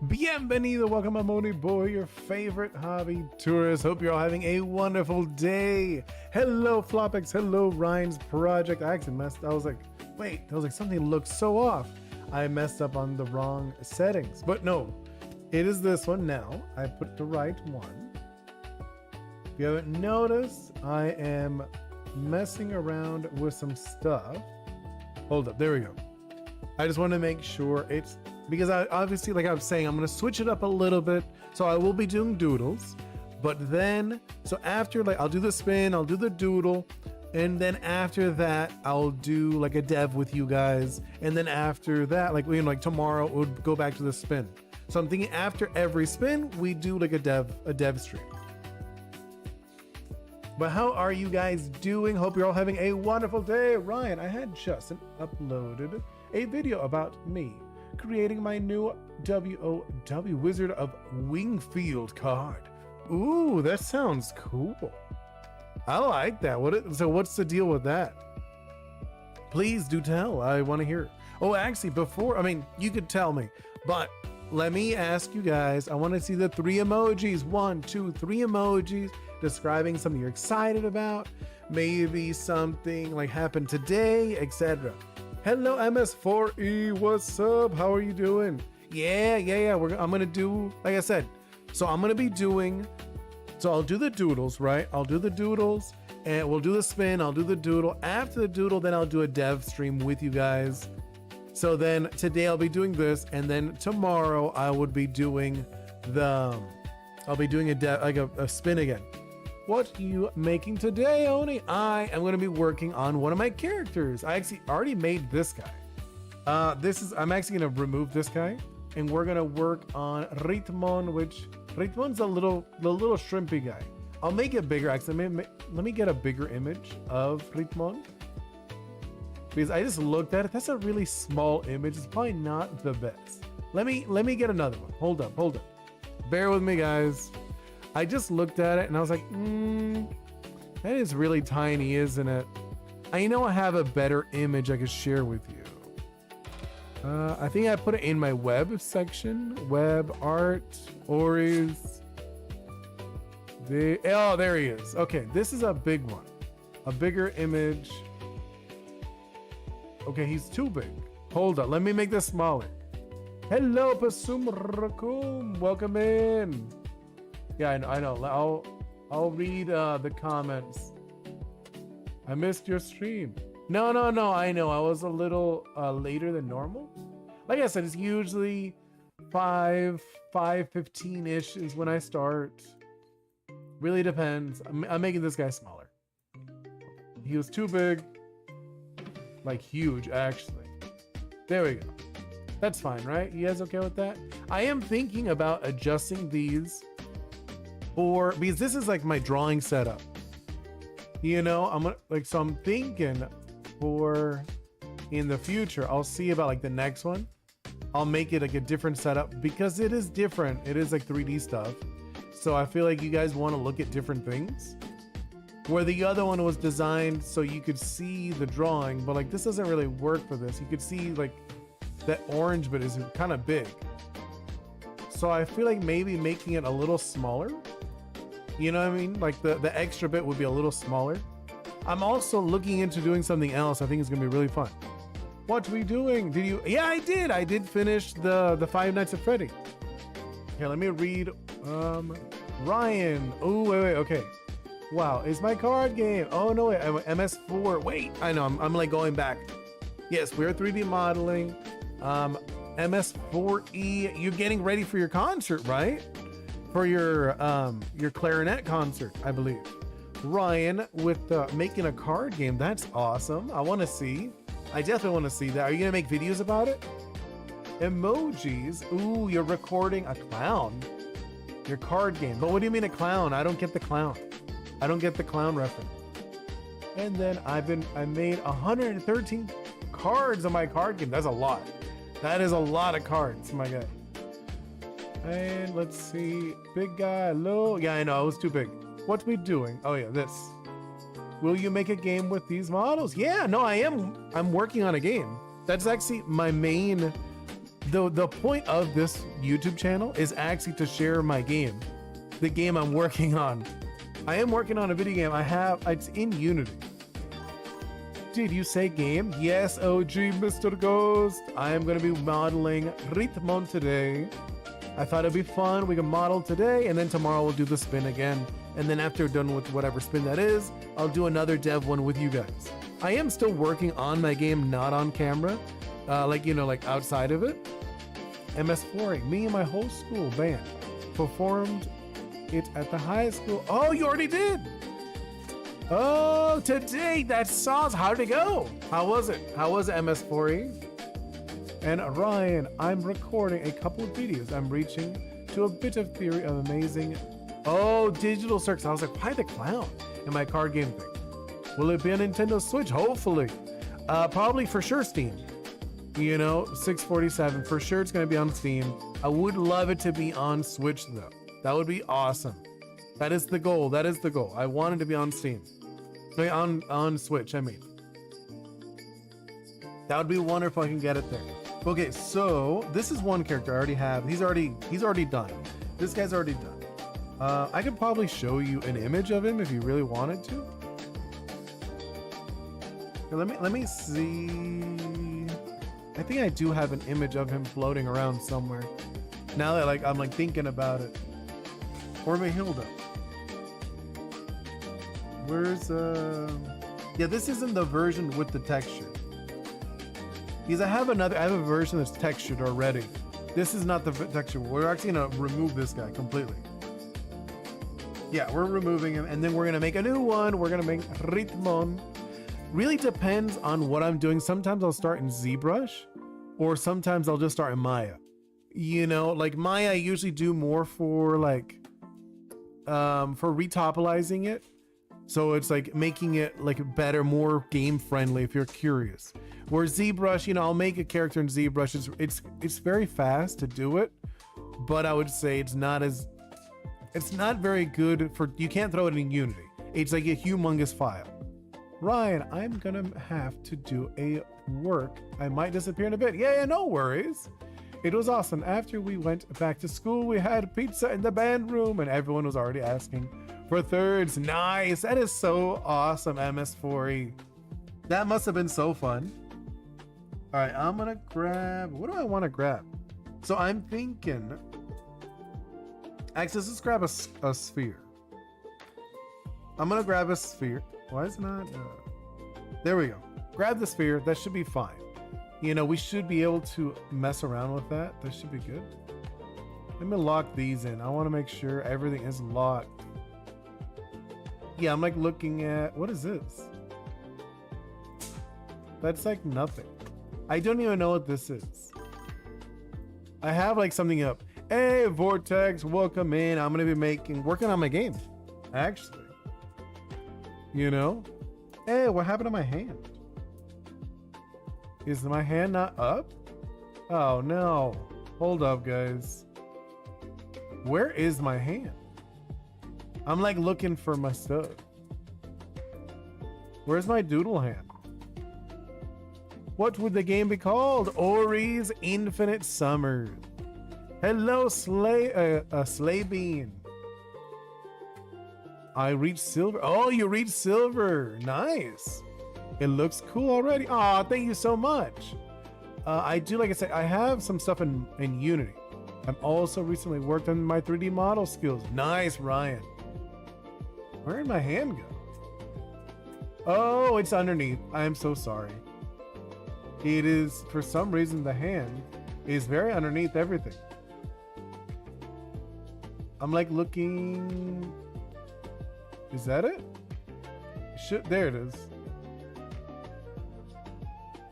Bienvenido, welcome. I'm Oni Boi, your favorite hobby tourist. Hope you're all having a wonderful day. Hello, Flopix. Hello, Ryan's project. I actually messed. I was like, something looks so off. I messed up on the wrong settings, but no, it is this one now. I put the right one. If you haven't noticed, I am messing around with some stuff. Hold up, there we go. I just want to make sure it's, because I obviously, like I was saying, I'm going to switch it up a little bit. So I will be doing doodles, but then, so after, like, I'll do the spin, I'll do the doodle, and then after that, I'll do like a dev with you guys. And then after that, like, you know, like tomorrow, we'll go back to the spin. So I'm thinking after every spin, we do like a dev stream. But how are you guys doing? Hope you're all having a wonderful day. Ryan, I had just uploaded a video about me creating my new WOW Wizard of Wingfield card. Ooh, that sounds cool. I like that. So what's the deal with that? Please do tell. I want to hear. Oh, actually, before, I mean, you could tell me, but let me ask you guys, I want to see the 3 emojis. 1, 2, 3 emojis describing something you're excited about, maybe something like happened today, etc. Hello, MS4E, what's up? How are you doing? Yeah. I'm gonna do, like I said, so I'm gonna be doing, so I'll do the doodles, right? I'll do the doodles, and we'll do the spin, I'll do the doodle. After the doodle, then I'll do a dev stream with you guys. So then today I'll be doing this, and then tomorrow I would be doing I'll be doing a spin again. What are you making today, Oni? I am going to be working on one of my characters. I actually already made this guy. I'm actually going to remove this guy, and we're going to work on Ritmon, which Ritmon's the little shrimpy guy. I'll make it bigger. Actually, let me get a bigger image of Ritmon, because I just looked at it. That's a really small image. It's probably not the best. Let me get another one. Hold up. Bear with me, guys. I just looked at it and I was like, that is really tiny, isn't it? I know I have a better image I could share with you. I think I put it in my web section, web art, Ori's. Oh, there he is. Okay, this is a big one, a bigger image. Okay, he's too big. Hold up, let me make this smaller. Hello, Pasum Rakum, welcome in. Yeah, I know. I'll read the comments. I missed your stream. No. I know. I was a little later than normal. Like I said, it's usually 5:15-ish is when I start. Really depends. I'm making this guy smaller. He was too big. Like huge, actually. There we go. That's fine, right? You guys okay with that? I am thinking about adjusting these. Because this is like my drawing setup, you know. I'm thinking for in the future, I'll see about like the next one, I'll make it like a different setup, because it is different. It is like 3D stuff, so I feel like you guys want to look at different things, where the other one was designed so you could see the drawing, but like this doesn't really work for this. You could see like that orange bit is kind of big, so I feel like maybe making it a little smaller. You know what I mean? Like the extra bit would be a little smaller. I'm also looking into doing something else. I think it's gonna be really fun. What are we doing? Did you? Yeah, I did finish the Five Nights at Freddy. Here, let me read. Ryan. Oh, wait. Okay. Wow, it's my card game. Oh no, wait. MS4. Wait, I know. I'm like going back. Yes, we're 3D modeling. MS4E. You're getting ready for your concert, right? For your clarinet concert, I believe. Ryan with making a card game. That's awesome. I want to see. I definitely want to see that. Are you gonna make videos about it? Emojis. Ooh, you're recording a clown. Your card game. But what do you mean a clown? I don't get the clown. I don't get the clown reference. And then I made 113 cards on my card game. That's a lot. That is a lot of cards, my guy. And let's see, big guy, low. Yeah, I know, I was too big. What we doing? Oh yeah, this. Will you make a game with these models? Yeah, no, I am. I'm working on a game. That's actually my main the point of this YouTube channel is actually to share my game, the game I'm working on. I am working on a video game. It's in Unity. Did you say game? Yes, OG Mr. Ghost. I am going to be modeling Ritmon today. I thought it'd be fun. We can model today, and then tomorrow we'll do the spin again. And then after done with whatever spin that is, I'll do another dev one with you guys. I am still working on my game, not on camera, like outside of it. MS4, me and my whole school band performed it at the high school. Oh, you already did. Oh, today, that's sauce. How did it go? How was it? How was it, MS4E? And Ryan, I'm recording a couple of videos. I'm reaching to a bit of theory of amazing. Oh, digital circus. I was like, why the clown in my card game thing? Will it be on Nintendo Switch? Hopefully. Probably for sure Steam. 647. For sure it's going to be on Steam. I would love it to be on Switch though. That would be awesome. That is the goal. That is the goal. I want it to be on Steam. On Switch, I mean. That would be wonderful if I can get it there. Okay, so this is one character I already have. He's already done. This guy's already done. I could probably show you an image of him if you really wanted to. Here, let me see. I think I do have an image of him floating around somewhere. Now that I'm thinking about it. Or Mahilda. Where's yeah, this isn't the version with the texture. Because I have a version that's textured already. This is not the texture. We're actually gonna remove this guy completely. Yeah, we're removing him, and then we're gonna make a new one. We're gonna make Ritmon. Really depends on what I'm doing. Sometimes I'll start in ZBrush, or sometimes I'll just start in Maya. Like Maya I usually do more for for retopolizing it. So it's like making it like better, more game friendly if you're curious. Where ZBrush, I'll make a character in ZBrush. It's very fast to do it, but I would say it's not very good for, you can't throw it in Unity. It's like a humongous file. Ryan, I'm gonna have to do a work. I might disappear in a bit. Yeah, no worries. It was awesome. After we went back to school, we had pizza in the band room and everyone was already asking for thirds. Nice. That is so awesome, MS4E. That must have been so fun. All right, I'm gonna grab, what do I want to grab? So I'm thinking, actually, let's grab a sphere. I'm gonna grab a sphere. Why is it not? There we go. Grab the sphere. That should be fine. We should be able to mess around with that. That should be good. Let me lock these in. I want to make sure everything is locked. Yeah, I'm looking at, what is this? That's nothing. I don't even know what this is. I have something up. Hey, Vortex, welcome in. I'm going to be working on my game, actually. Hey, what happened to my hand? Is my hand not up? Oh no. Hold up, guys. Where is my hand? I'm looking for my stuff. Where's my doodle hand? What would the game be called? Ori's Infinite Summer. Hello, Slay Bean. I reached silver. Oh, you reached silver. Nice. It looks cool already. Aw, thank you so much. I do, like I said, I have some stuff in Unity. I've also recently worked on my 3D model skills. Nice, Ryan. Where did my hand go? Oh, it's underneath. I am so sorry. It is, for some reason, the hand is very underneath everything. I'm looking. Is that it? There it is.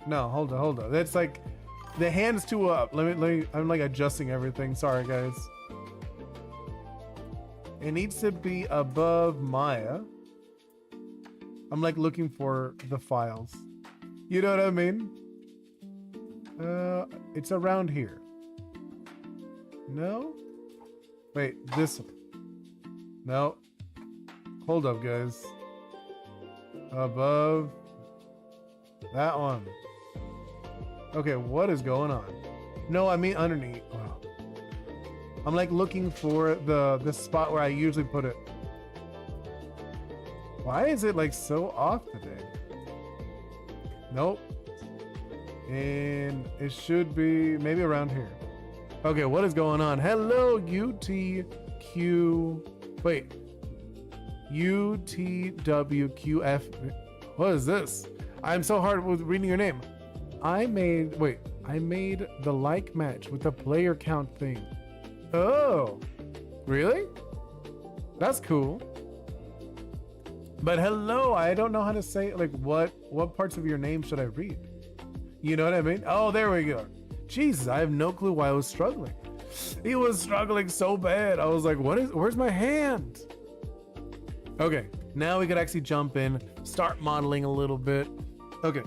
No, hold on. That's the hand's too up. Let me, I'm adjusting everything. Sorry, guys. It needs to be above Maya. I'm looking for the files. You know what I mean? It's around here. No? Wait, this one. No. Hold up, guys. Above that one. Okay, what is going on? No, I mean underneath. Wow. I'm like looking for the spot where I usually put it. Why is it like so off today? Nope. And it should be maybe around here. Okay, what is going on? Hello, UTQ. Wait. UTWQF. What is this? I'm so hard with reading your name. I made the like match with the player count thing. Oh, really? That's cool. But hello, I don't know how to say, like, what parts of your name should I read? You know what I mean? Oh, there we go. Jesus, I have no clue why I was struggling. He was struggling so bad. I was like, where's my hand? Okay, now we could actually jump in, start modeling a little bit. Okay,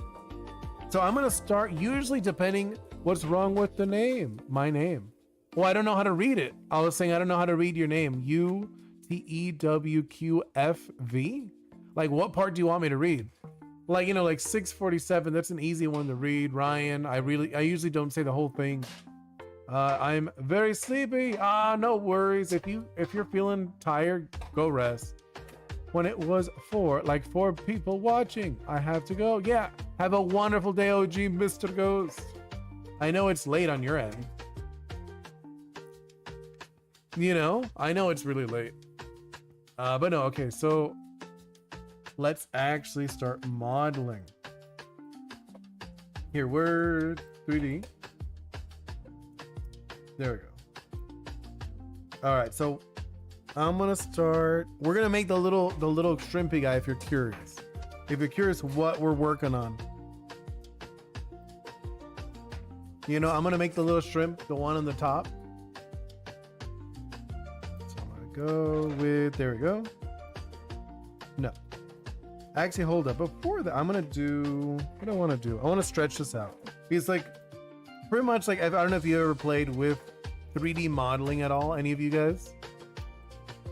so I'm gonna start, usually depending what's wrong with the name, my name. Well, I don't know how to read it. I was saying I don't know how to read your name. UTEWQFV? Like, what part do you want me to read? Like, you know, like 647, that's an easy one to read. Ryan, I usually don't say the whole thing. I'm very sleepy. No worries. If you're feeling tired, go rest. When it was 4 people watching, I have to go. Yeah, have a wonderful day, OG Mr. Ghost. I know it's late on your end. You know, I know it's really late. But no, okay, so let's actually start modeling. Here, we're 3D. There we go. All right, so I'm gonna start. We're gonna make the little shrimpy guy if you're curious. If you're curious what we're working on. You know, I'm gonna make the little shrimp, the one on the top. So I'm gonna go with, there we go. No. Actually, hold up. Before that, I'm gonna do, what do I wanna do? I wanna stretch this out. Because like, pretty much like, I don't know if you ever played with 3D modeling at all, any of you guys?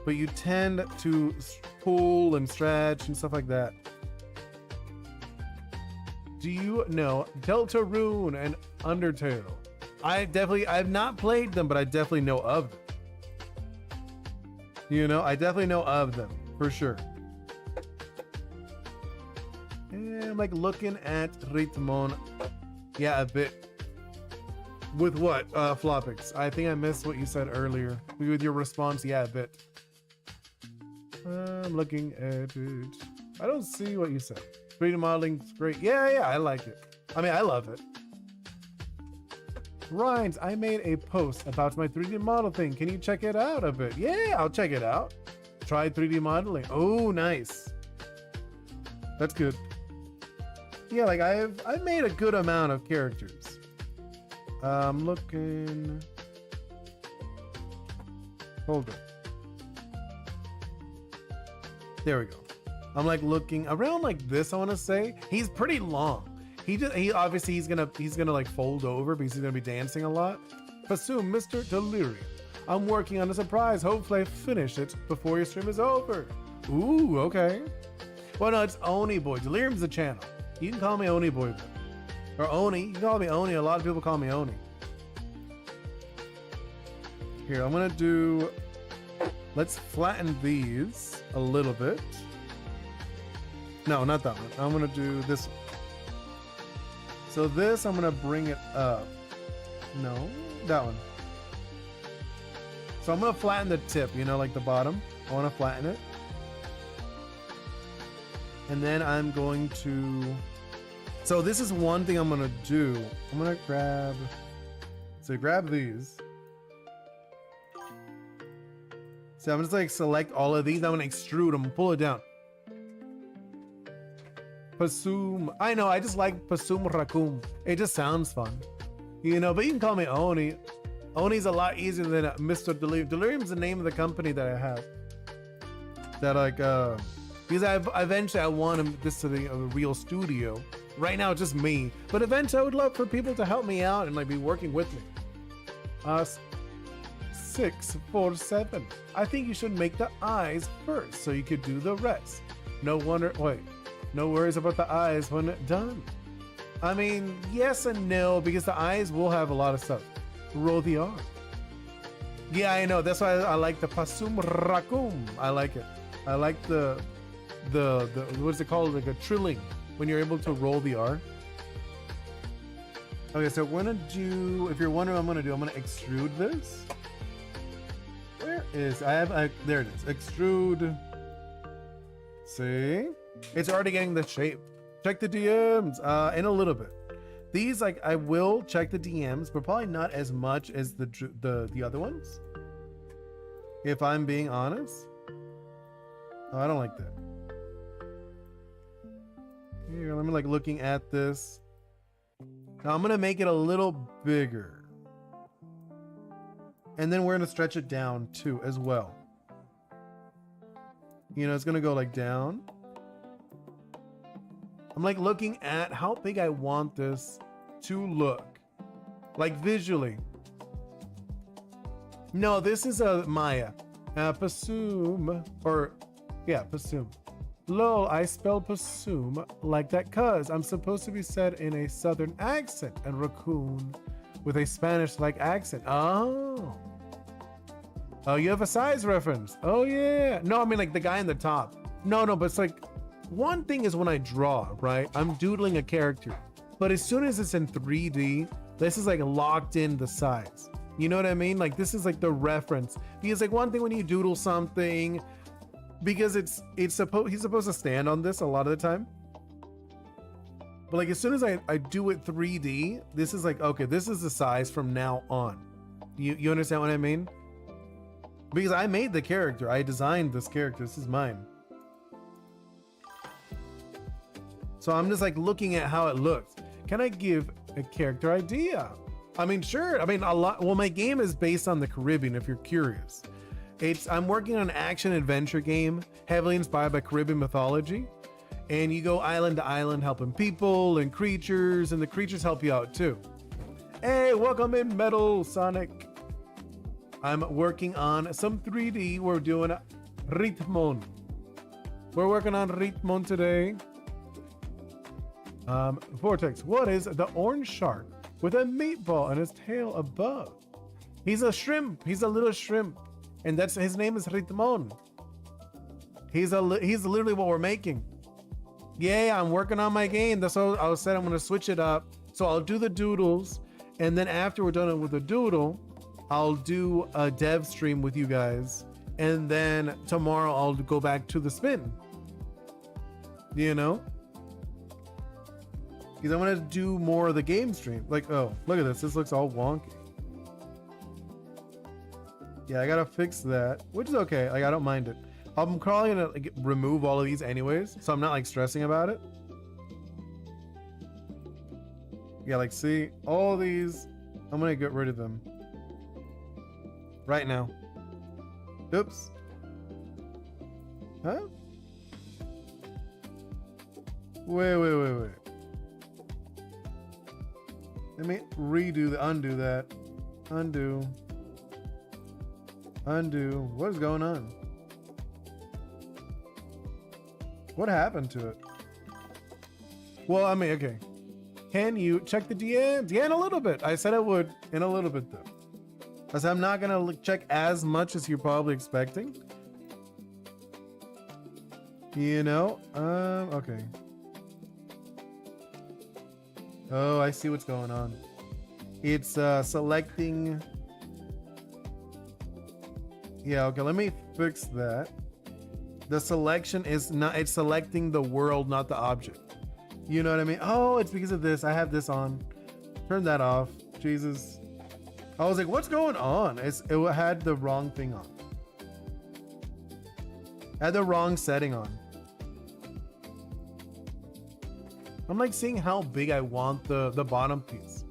But you tend to pull and stretch and stuff like that. Do you know Deltarune and Undertale? I've not played them, but I definitely know of them. You know, I definitely know of them for sure. And I'm like looking at Ritmon. Yeah, a bit. With what, Flopix? I think I missed what you said earlier. With your response, yeah, a bit. I'm looking at it. I don't see what you said. 3D modeling's great. Yeah, I like it. I mean, I love it. Rhymes, I made a post about my 3D model thing. Can you check it out a bit? Yeah, I'll check it out. Try 3D modeling. Oh, nice. That's good. Yeah, like I've made a good amount of characters. I'm looking. Hold on. There we go. I'm like looking around like this. I want to say he's pretty long. He obviously he's gonna like fold over because he's gonna be dancing a lot. Assume Mr. Delirium. I'm working on a surprise. Hopefully I finish it before your stream is over. Ooh, okay. Well, no, it's Oni Boi. Delirium's the channel. You can call me Oni Boi. Or Oni. You can call me Oni. A lot of people call me Oni. Here, I'm gonna do. Let's flatten these a little bit. No, not that one. I'm gonna do this one. So this, I'm gonna bring it up. No, that one. So I'm gonna flatten the tip, you know, like the bottom. I wanna flatten it. And then I'm going to, so this is one thing I'm gonna do. I'm gonna grab these. So I'm just like select all of these. I'm gonna extrude them, pull it down. Pasum. I know, I just like Pasum Rakum. It just sounds fun. You know, but you can call me Oni. Oni's a lot easier than Mr. Delirium. Delirium's the name of the company that I have. That like, because eventually I want this to be a real studio. Right now it's just me. But eventually I would love for people to help me out and like be working with me. 647. I think you should make the eyes first so you could do the rest. No worries about the eyes when done. I mean, yes and no, because the eyes will have a lot of stuff. roll the R. Yeah, I know. That's why I like the pasum rakum. I like it. I like the what's it called? Like a trilling when you're able to roll the R. Okay, so we're gonna do. If you're wondering what I'm gonna extrude this. Where is there it is. Extrude. See, it's already getting the shape. Check the DMs in a little bit. These, like, I will check the DMs, but probably not as much as the other ones. If I'm being honest. Oh, I don't like that. Here, let me like looking at this. Now I'm gonna make it a little bigger. And then we're gonna stretch it down too as well. You know, it's gonna go like down. I'm like looking at how big I want this to look. Like visually. No, this is a Maya. Pasum. Or, yeah, Pasum. Lol, I spelled Pasum like that cuz I'm supposed to be said in a southern accent and raccoon with a Spanish-like accent. Oh. Oh, you have a size reference. Oh, yeah. No, I mean like the guy in the top. No, but it's like, one thing is when I draw, right? I'm doodling a character. But as soon as it's in 3D, this is like locked in the size. You know what I mean? Like this is like the reference. Because like one thing when you doodle something, because he's supposed to stand on this a lot of the time. But like as soon as I do it 3D, this is like, okay, this is the size from now on. You understand what I mean? Because I made the character. I designed this character. This is mine. So I'm just like looking at how it looks. Can I give a character idea? I mean, sure. I mean, a lot. Well, my game is based on the Caribbean, if you're curious. I'm working on an action adventure game heavily inspired by Caribbean mythology. And you go island to island helping people and creatures, and the creatures help you out too. Hey, welcome in, Metal Sonic. I'm working on some 3D. We're doing Ritmon. We're working on Ritmon today. Vortex, what is the orange shark with a meatball and his tail above? He's a shrimp. He's a little shrimp. And his name is Ritmon. He's literally what we're making. Yeah, I'm working on my game. That's what I said. I'm going to switch it up. So I'll do the doodles. And then after we're done with the doodle, I'll do a dev stream with you guys. And then tomorrow I'll go back to the spin. You know? Because I want to do more of the game stream. Like, oh, look at this. This looks all wonky. Yeah, I got to fix that. Which is okay. Like, I don't mind it. I'm probably going to like, remove all of these anyways. So I'm not like stressing about it. Yeah, like see, all these, I'm going to get rid of them. Right now. Oops. Huh? Wait. Let me undo that. Undo. What is going on? What happened to it? Well, I mean, okay. Can you check the DMs? Yeah, in a little bit. I said I would in a little bit though. I said I'm not gonna check as much as you're probably expecting. You know? Okay. Oh, I see what's going on. It's selecting. Yeah, okay, let me fix that. The selection is not, it's selecting the world, not the object. You know what I mean? Oh, it's because of this. I have this on. Turn that off. Jesus. I was like, what's going on? It had the wrong thing on. Had the wrong setting on. I'm like seeing how big I want the bottom piece.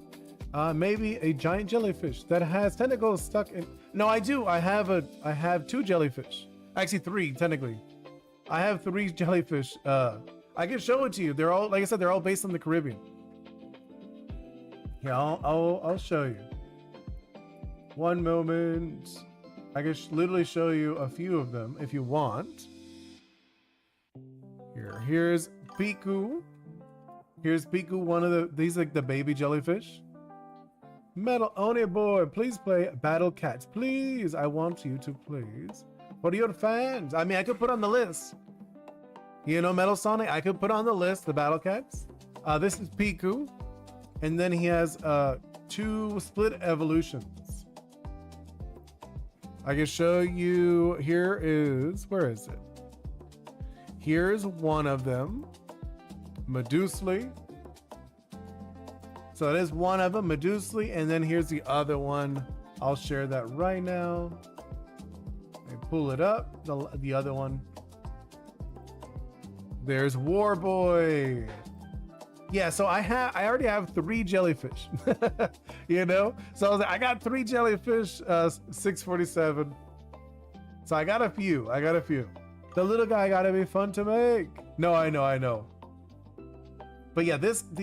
Maybe a giant jellyfish that has tentacles stuck in. No, I do. I have 2 jellyfish. Actually 3 technically. I have 3 jellyfish. I can show it to you. They're all, like I said, they're all based on the Caribbean. Yeah, I'll show you. One moment. I can literally show you a few of them if you want. Here's Piku. Here's Piku, one of these like the baby jellyfish. Metal Oni Boi, please play Battle Cats. Please, I want you to please. For your fans. I mean, I could put on the list. You know, Metal Sonic, I could put on the list the Battle Cats. This is Piku. And then he has 2 split evolutions. I can show you, where is it? Here's one of them, Medusli. So it is one of them, Medusli, and then here's the other one. I'll share that right now. I pull it up, the other one. There's War Boy. Yeah, so I already have 3 jellyfish, you know? So I was like, I got 3 jellyfish, 647. So I got a few. The little guy gotta be fun to make. No, I know. But yeah,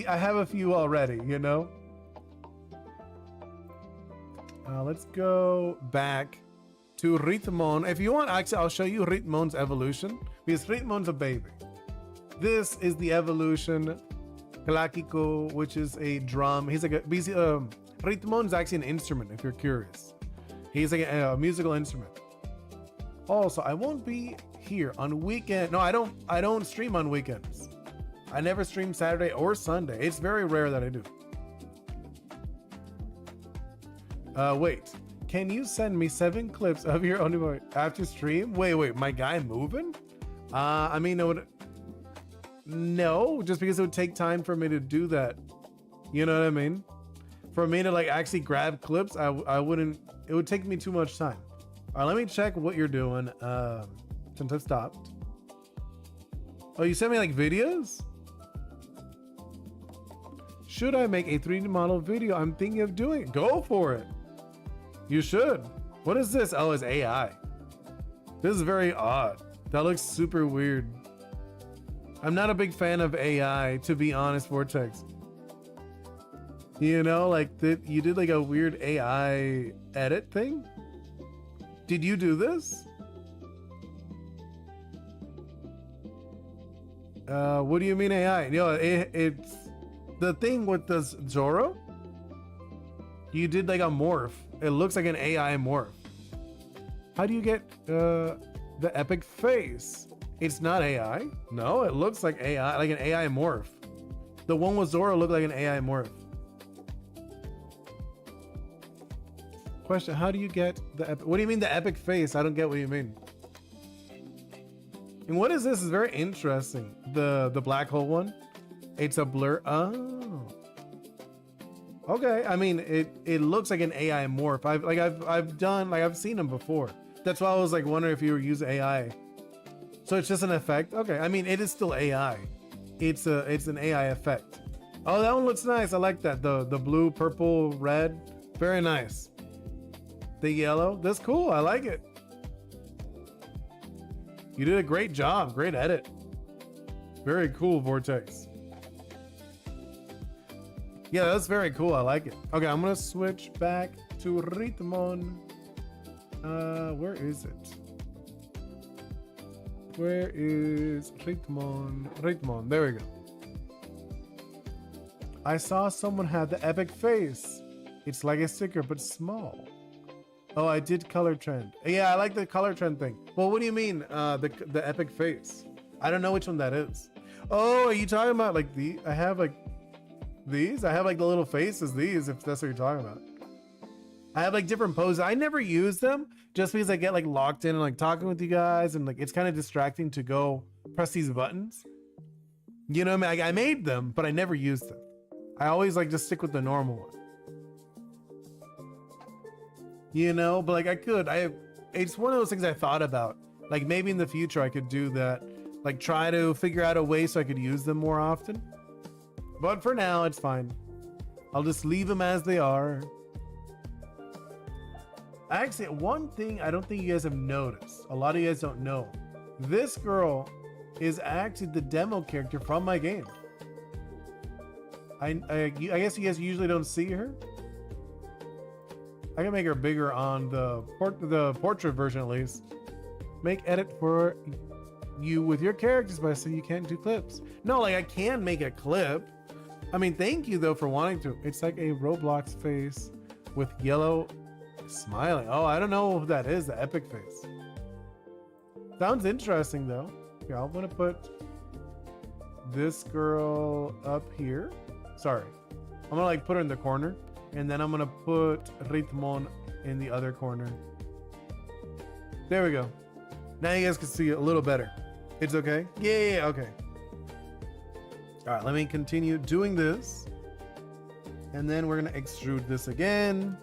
I have a few already, you know? Let's go back to Ritmon. If you want, actually, I'll show you Ritmon's evolution, because Ritmon's a baby. This is the evolution, Klakiko, which is a drum. He's like Ritmon's actually an instrument, if you're curious. He's like a musical instrument. Also, I won't be here on weekend. No, I don't stream on weekends. I never stream Saturday or Sunday. It's very rare that I do. Wait, can you send me 7 clips of your Oni Boi after stream? Wait, my guy moving? I mean, no, just because it would take time for me to do that. You know what I mean? For me to like actually grab clips, I wouldn't, it would take me too much time. All right, let me check what you're doing. Since I've stopped. Oh, you sent me like videos? Should I make a 3D model video? I'm thinking of doing it. Go for it. You should. What is this? Oh, it's AI. This is very odd. That looks super weird. I'm not a big fan of AI, to be honest, Vortex. You know, like you did like a weird AI edit thing? Did you do this? What do you mean AI? You know, it's the thing with this Zoro. You did like a morph. It looks like an AI morph. How do you get the epic face? It's not AI. No, it looks like AI, like an AI morph. The one with Zoro looked like an AI morph. Question, how do you get the epic? What do you mean the epic face? I don't get what you mean. And what is this? It's very interesting. The black hole one. It's a blur. Oh. Okay. I mean, it looks like an AI morph. I've seen them before. That's why I was like wondering if you were using AI. So it's just an effect. Okay. I mean, it is still AI. It's an AI effect. Oh, that one looks nice. I like that. The blue, purple, red. Very nice. The yellow. That's cool. I like it. You did a great job. Great edit. Very cool, Vortex. Yeah, that's very cool. I like it. Okay, I'm gonna switch back to Ritmon. Where is it? Where is Ritmon? Ritmon. There we go. I saw someone had the epic face. It's like a sticker, but small. Oh, I did color trend. Yeah, I like the color trend thing. Well, what do you mean, the epic face? I don't know which one that is. Oh, are you talking about like I have like these? I have like the little faces, these, if that's what you're talking about. I have like different poses. I never use them just because I get like locked in and like talking with you guys, and like it's kind of distracting to go press these buttons. You know what I mean? I made them, but I never used them. I always like just stick with the normal one. You know, but like it's one of those things I thought about. Like maybe in the future I could do that. Like try to figure out a way so I could use them more often. But for now, it's fine. I'll just leave them as they are. Actually, one thing I don't think you guys have noticed. A lot of you guys don't know. This girl is actually the demo character from my game. I guess you guys usually don't see her. I can make her bigger on the portrait version at least. Make edit for you with your characters, but I said you can't do clips. No, like I can make a clip. I mean, thank you though for wanting to. It's like a Roblox face. with yellow smiling. Oh, I don't know who that is, the epic face. Sounds interesting though. Yeah, I'm gonna put this girl up here. Sorry. I'm gonna like put her in the corner, and then I'm gonna put Ritmon in the other corner. There we go. Now you guys can see it a little better. It's okay? Yeah, okay. All right, let me continue doing this. And then we're gonna extrude this again.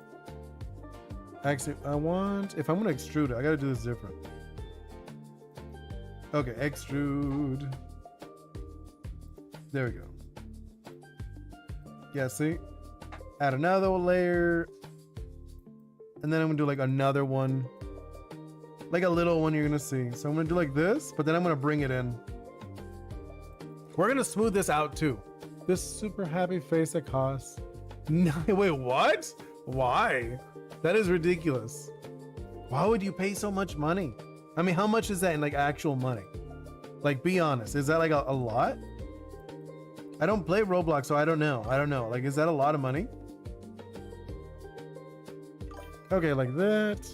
Actually, if I'm gonna extrude it, I gotta do this different. Okay, extrude. There we go. Yeah, see? Add another layer. And then I'm gonna do like another one. Like a little one you're gonna see. So I'm gonna do like this, but then I'm gonna bring it in. We're gonna smooth this out too. This super happy face that costs. No, wait, what? Why? That is ridiculous. Why would you pay so much money? I mean, how much is that in like actual money? Like, be honest. Is that like a lot? I don't play Roblox, so I don't know. Like, is that a lot of money? Okay, like that.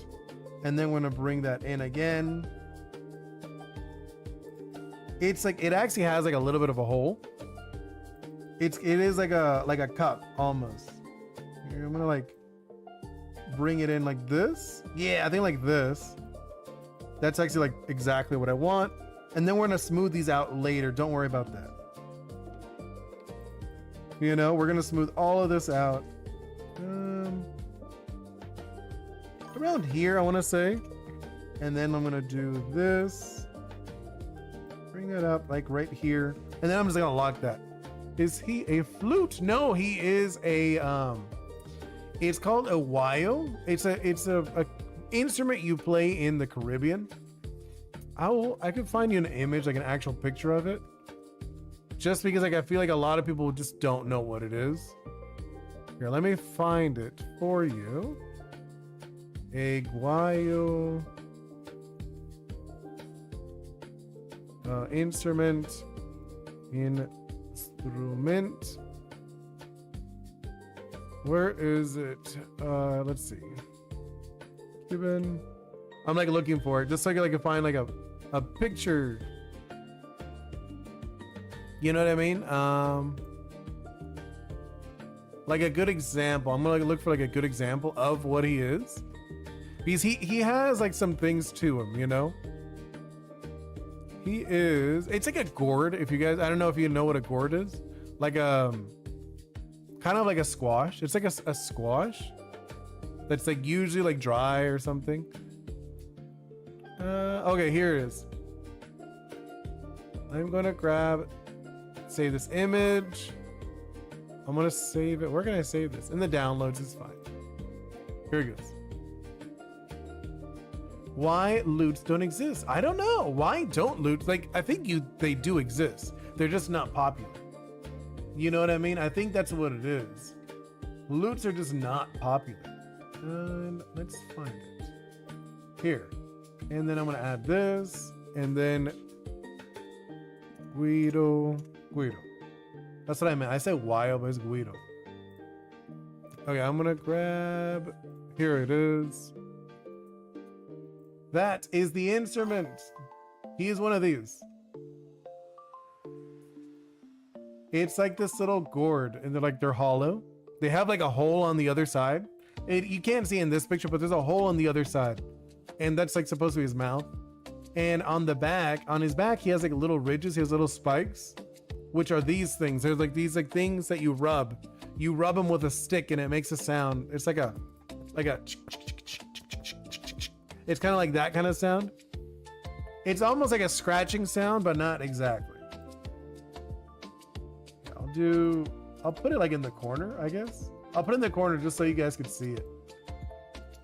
And then we're gonna bring that in again. It's like, it actually has like a little bit of a hole. It is like a cup almost. Here, I'm gonna like bring it in like this. Yeah, I think like this. That's actually like exactly what I want. And then we're gonna smooth these out later. Don't worry about that. You know, we're gonna smooth all of this out. Around here, I wanna say. And then I'm gonna do this. Bring it up like right here. And then I'm just gonna lock that. Is he a flute? No, he is a, it's called a guayo. It's a instrument you play in the Caribbean. I could find you an image, like an actual picture of it. Just because like I feel like a lot of people just don't know what it is. Here, let me find it for you. A guayo instrument. Where is it? Let's see. Cuban. I'm like looking for it just so I can find like a picture. You know what I mean? Like a good example. I'm gonna like look for like a good example of what he is. Because he has like some things to him, you know? He is, it's like a gourd. If you guys, I don't know if you know what a gourd is. Like kind of like a squash. It's like a squash that's like usually like dry or something. Okay, here it is. I'm gonna save this image. I'm gonna save it. Where can I save this? In the downloads, it's fine. Here it goes. Why loots don't exist? I don't know. Why don't loots? Like, I think they do exist. They're just not popular. You know what I mean? I think that's what it is. Loots are just not popular. Let's find it. Here. And then I'm gonna add this. And then Guido. That's what I meant. I said Guayo, but it's Guido. Okay, I'm gonna grab, here it is. That is the instrument. He is one of these. It's like this little gourd, and they're hollow. They have like a hole on the other side. You can't see in this picture, but there's a hole on the other side. And that's like supposed to be his mouth. And on his back, he has like little ridges. He has little spikes, which are these things. There's like these like things that you rub. You rub them with a stick and it makes a sound. It's like a it's kind of like that kind of sound. It's almost like a scratching sound, but not exactly. I'll put it like in the corner, I guess. I'll put it in the corner just so you guys can see it.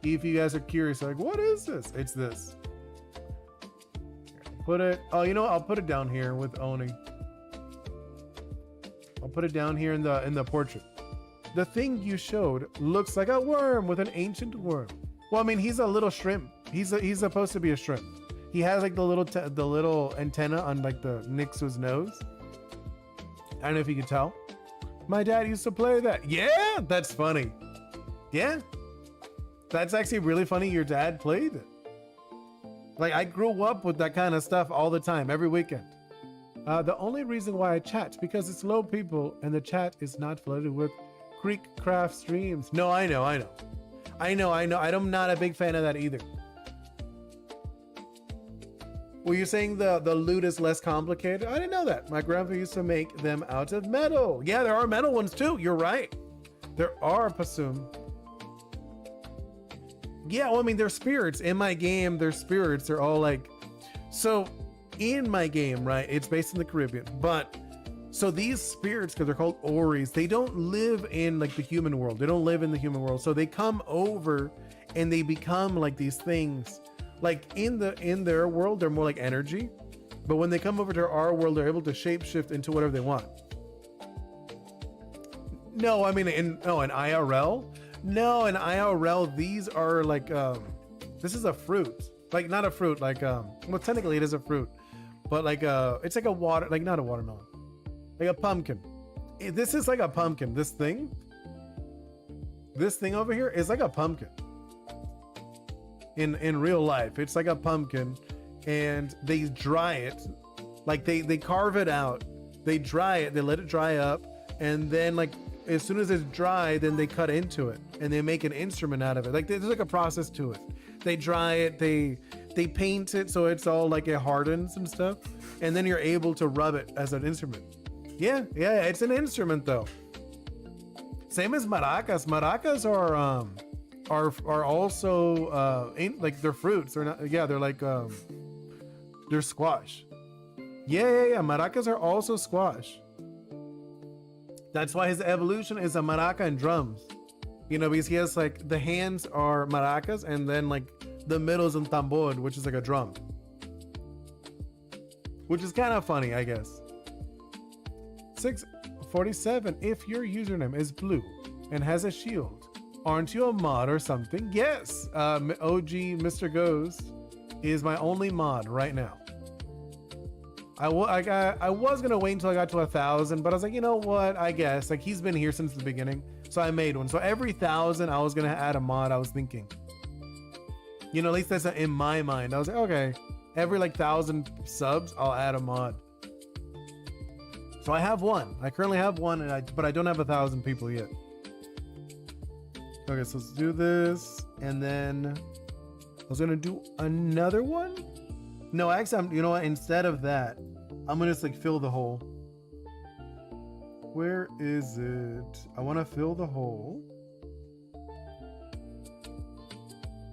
If you guys are curious, like, what is this? It's this. Put it, oh, you know what? I'll put it down here with Oni. I'll put it down here in the portrait. The thing you showed looks like a worm with an ancient worm. Well, I mean, he's a little shrimp. He's supposed to be a shrimp. He has like the little antenna on like the next to his nose. I don't know if you can tell. My dad used to play that. Yeah, that's funny. Yeah, That's actually really funny. Your dad played it. Like, I grew up with that kind of stuff all the time, every weekend. The only reason why I chat, because it's low people and the chat is not flooded with Greek craft streams. No, I know. I'm not a big fan of that either. Were you saying the loot is less complicated? I didn't know that. My grandpa used to make them out of metal. Yeah, there are metal ones too. You're right. There are, Pasum. Yeah, well, I mean, they're spirits. In my game, they're spirits. They're all like... So, in my game, right, it's based in the Caribbean. But, so these spirits, because they're called Oris, they don't live in, like, the human world. They don't live in the human world. So they come over and they become, like, these things. Like, in their world, they're more like energy. But when they come over to our world, they're able to shapeshift into whatever they want. No, I mean, in IRL? No, in IRL, these are like, this is a fruit. Like, not a fruit, like, well, technically it is a fruit. But like, it's like a water, like not a watermelon. Like a pumpkin. This is like a pumpkin. This thing over here is like a pumpkin. In real life, it's like a pumpkin. And they dry it. Like, they carve it out. They dry it, they let it dry up. And then, like, as soon as it's dry, then they cut into it and they make an instrument out of it. Like, there's like a process to it. They dry it, they paint it so it's all like it hardens and stuff, and then you're able to rub it as an instrument. Yeah, it's an instrument though. Same as maracas. Maracas are also like, they're fruits. They're not. Yeah, they're like they're squash. Yeah. Maracas are also squash. That's why his evolution is a maraca and drums. You know, because he has like, the hands are maracas and then like the middle is un tambor, which is like a drum. Which is kind of funny, I guess. 647, if your username is blue and has a shield, aren't you a mod or something? Yes, OG Mr. Ghost is my only mod right now. I was gonna wait until I got to 1,000, but I was like, you know what? I guess, like, he's been here since the beginning, so I made one. So every 1,000, I was gonna add a mod. I was thinking, you know, at least that's in my mind. I was like, okay, every like 1,000 subs, I'll add a mod. So I have one. I currently have one, but I don't have 1,000 people yet. Okay, so let's do this, and then I was gonna do another one. No, actually, you know what? Instead of that, I'm gonna just like fill the hole. Where is it? I want to fill the hole.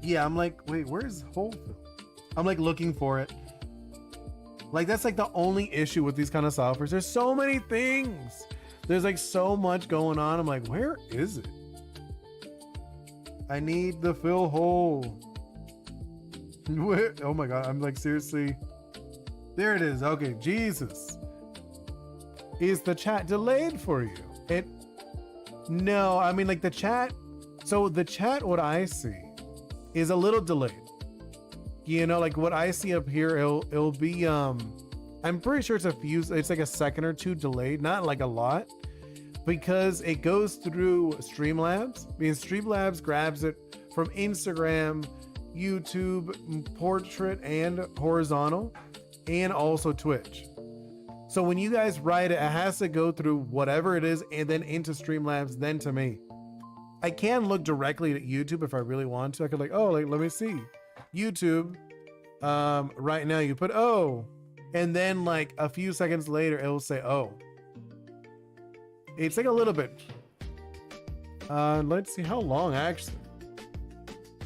Yeah, I'm like, wait, where's hole fill? I'm like looking for it. Like, that's like the only issue with these kind of softwares. There's so many things. There's like so much going on. I'm like, where is it? I need the fill hole. Where? Oh my god, I'm like, seriously. There it is. Okay, Jesus. Is the chat delayed for you? No, I mean, like, the chat. So the chat, what I see is a little delayed. You know, like what I see up here, it'll be I'm pretty sure it's like a second or two delayed, not like a lot, because it goes through Streamlabs. Because Streamlabs grabs it from Instagram, YouTube, portrait and horizontal, and also Twitch. So when you guys write it, it has to go through whatever it is and then into Streamlabs, then to me. I can look directly at YouTube if I really want to. I could like, oh, like, let me see. YouTube, right now you put O, and then like a few seconds later, it will say O. It's like a little bit. Let's see how long actually.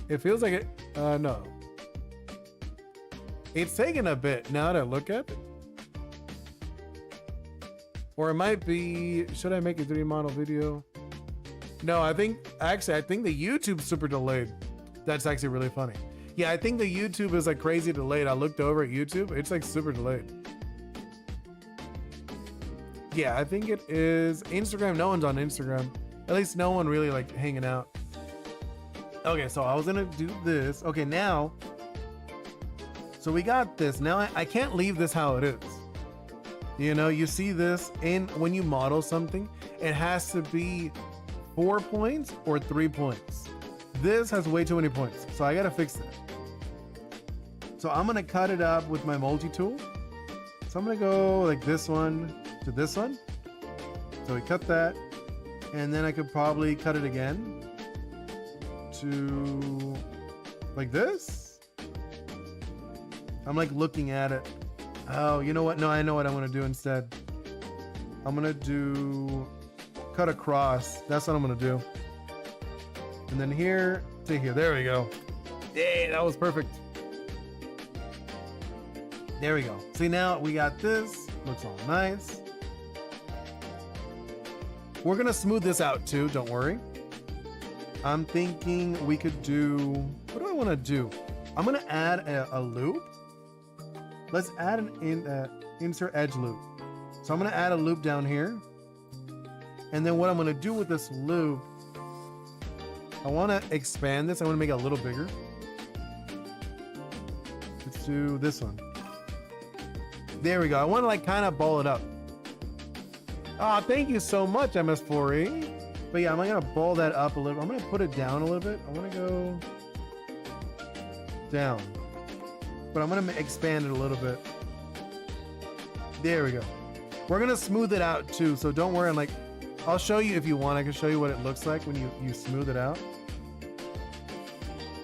It feels like it, no. It's taking a bit now to look at it. Or it might be, should I make a 3D model video? No, I think the YouTube's super delayed. That's actually really funny. Yeah, I think the YouTube is like crazy delayed. I looked over at YouTube, it's like super delayed. Yeah, I think it is Instagram. No one's on Instagram. At least no one really like hanging out. Okay, so I was gonna do this. Okay, now, so we got this. Now I can't leave this how it is. You know, you see this in when you model something, it has to be 4 points or 3 points. This has way too many points, so I gotta fix that. So I'm gonna cut it up with my multi-tool. So I'm gonna go like this one to this one. So we cut that, and then I could probably cut it again to like this. I'm like looking at it. Oh, you know what? No, I know what I'm gonna do instead. I'm gonna do cut across. That's what I'm gonna do. And then here to here. There we go. Yay, that was perfect. There we go. See, now we got this. Looks all nice. We're gonna smooth this out too, don't worry. I'm thinking we could do, what do I wanna do? I'm gonna add a loop. Let's add an insert edge loop. So I'm gonna add a loop down here. And then what I'm gonna do with this loop, I wanna expand this. I wanna make it a little bigger. Let's do this one. There we go. I wanna like kind of ball it up. Ah, thank you so much, MS4E. But yeah, I'm gonna ball that up a little. I'm gonna put it down a little bit. I wanna go down. But I'm gonna expand it a little bit. There we go. We're gonna smooth it out too, so don't worry. Like, I'll show you if you want. I can show you what it looks like when you smooth it out.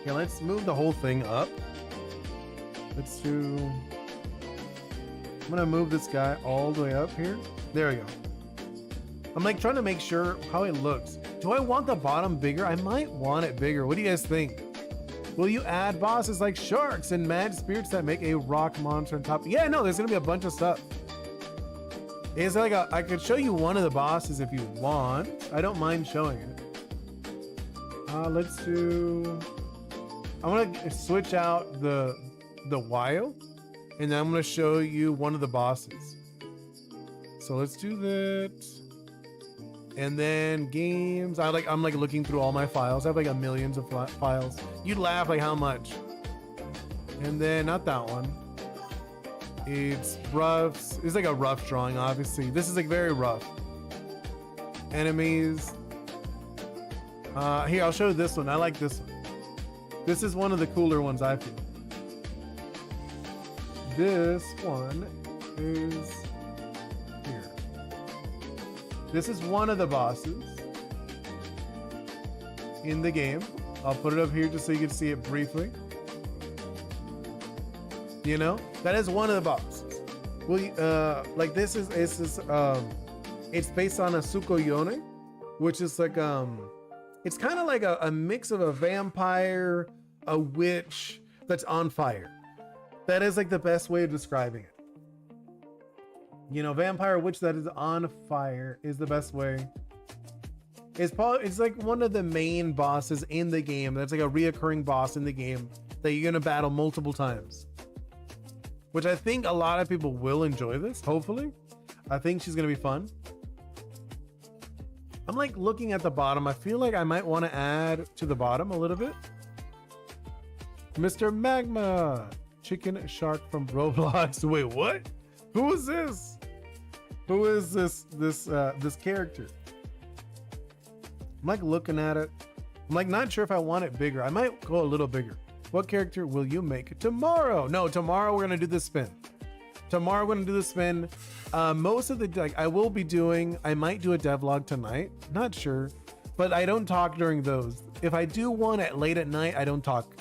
Okay, let's move the whole thing up. Let's do, I'm gonna move this guy all the way up here. There we go. I'm like trying to make sure how it looks. Do I want the bottom bigger? I might want it bigger. What do you guys think? Will you add bosses like sharks and mad spirits that make a rock monster on top? Yeah, no, there's gonna be a bunch of stuff. It's like I could show you one of the bosses if you want. I don't mind showing it. Let's do, I'm gonna switch out the wild, and then I'm gonna show you one of the bosses. So let's do that. And then games, I'm like looking through all my files. I have like a millions of files. You'd laugh, like how much. And then not that one. It's roughs. It's like a rough drawing, obviously. This is like very rough. Enemies. Here, I'll show you this one. I like this one. This is one of the cooler ones, I feel. This one is here. This is one of the bosses in the game. I'll put it up here just so you can see it briefly. You know, that is one of the bosses. Well, like this is it's based on a Tsukuyomi, which is like it's kind of like a mix of a vampire, a witch that's on fire. That is like the best way of describing it. You know, vampire witch that is on fire is the best way. It's like one of the main bosses in the game. That's like a reoccurring boss in the game that you're gonna battle multiple times. Which I think a lot of people will enjoy this, hopefully. I think she's gonna be fun. I'm like looking at the bottom. I feel like I might want to add to the bottom a little bit. Mr. Magma, chicken shark from Roblox. Wait, what? Who is this? Who is this character? I'm like looking at it. I'm like not sure if I want it bigger. I might go a little bigger. What character will you make tomorrow? No, tomorrow we're gonna do the spin. Tomorrow we're gonna do the spin. Most of the, like I might do a devlog tonight. Not sure, but I don't talk during those. If I do one at late at night, I don't talk.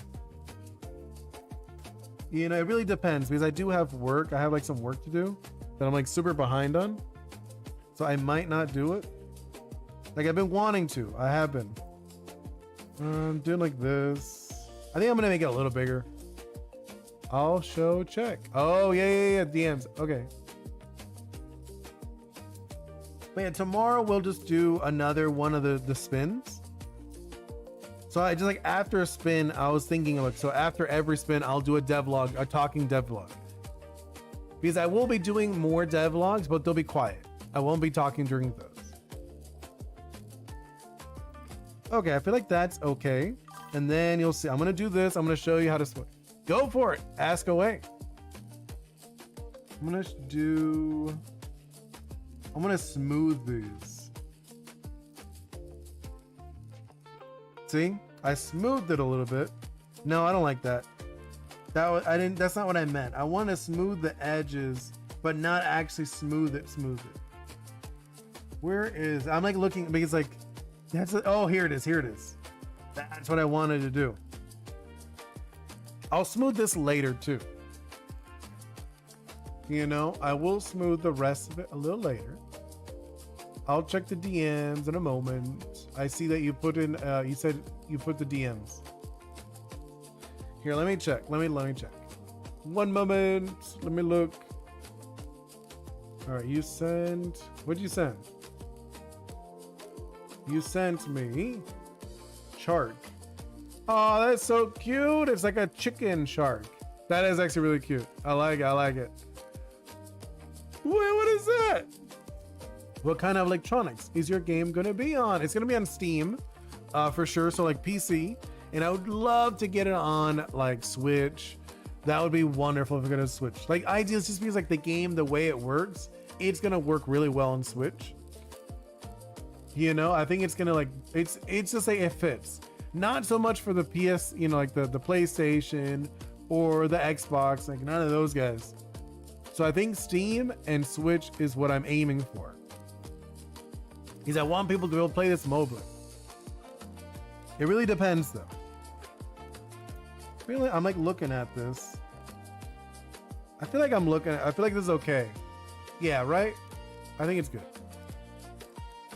You know, it really depends because I do have work. I have like some work to do that I'm like super behind on. So I might not do it. Like I've been wanting to, I have been. Doing like this. I think I'm gonna make it a little bigger. I'll show check. Oh yeah, DMs. Okay. But yeah, tomorrow we'll just do another one of the spins. So I just like after a spin, I was thinking of it. So after every spin, I'll do a devlog, a talking devlog. Because I will be doing more devlogs, but they'll be quiet. I won't be talking during those. Okay, I feel like that's okay. And then you'll see, I'm gonna do this. I'm gonna show you how to swim. Go for it, ask away. I'm gonna smooth these. See, I smoothed it a little bit. No, I don't like that. That's not what I meant. I want to smooth the edges, but not actually smooth it. Where is, I'm like looking, because like, oh, here it is. That's what I wanted to do. I'll smooth this later too. You know, I will smooth the rest of it a little later. I'll check the DMs in a moment. I see that you put in, you said you put the DMs. Here, let me check. Let me check. One moment. Let me look. All right, you sent, what'd you send? You sent me shark. Oh, that's so cute. It's like a chicken shark. That is actually really cute. I like it. Wait, what is that? What kind of electronics is your game gonna be on? It's gonna be on Steam, for sure. So like PC, and I would love to get it on like Switch. That would be wonderful if we got a Switch. Like ideas, just because like the game, the way it works, it's gonna work really well on Switch. You know, I think it's gonna like, it's just like it fits. Not so much for the PS, you know, like the PlayStation or the Xbox, like none of those guys. So I think Steam and Switch is what I'm aiming for. Because I want people to be able to play this mobile. It really depends though. Really, I'm like looking at this. I feel like this is okay. Yeah, right? I think it's good.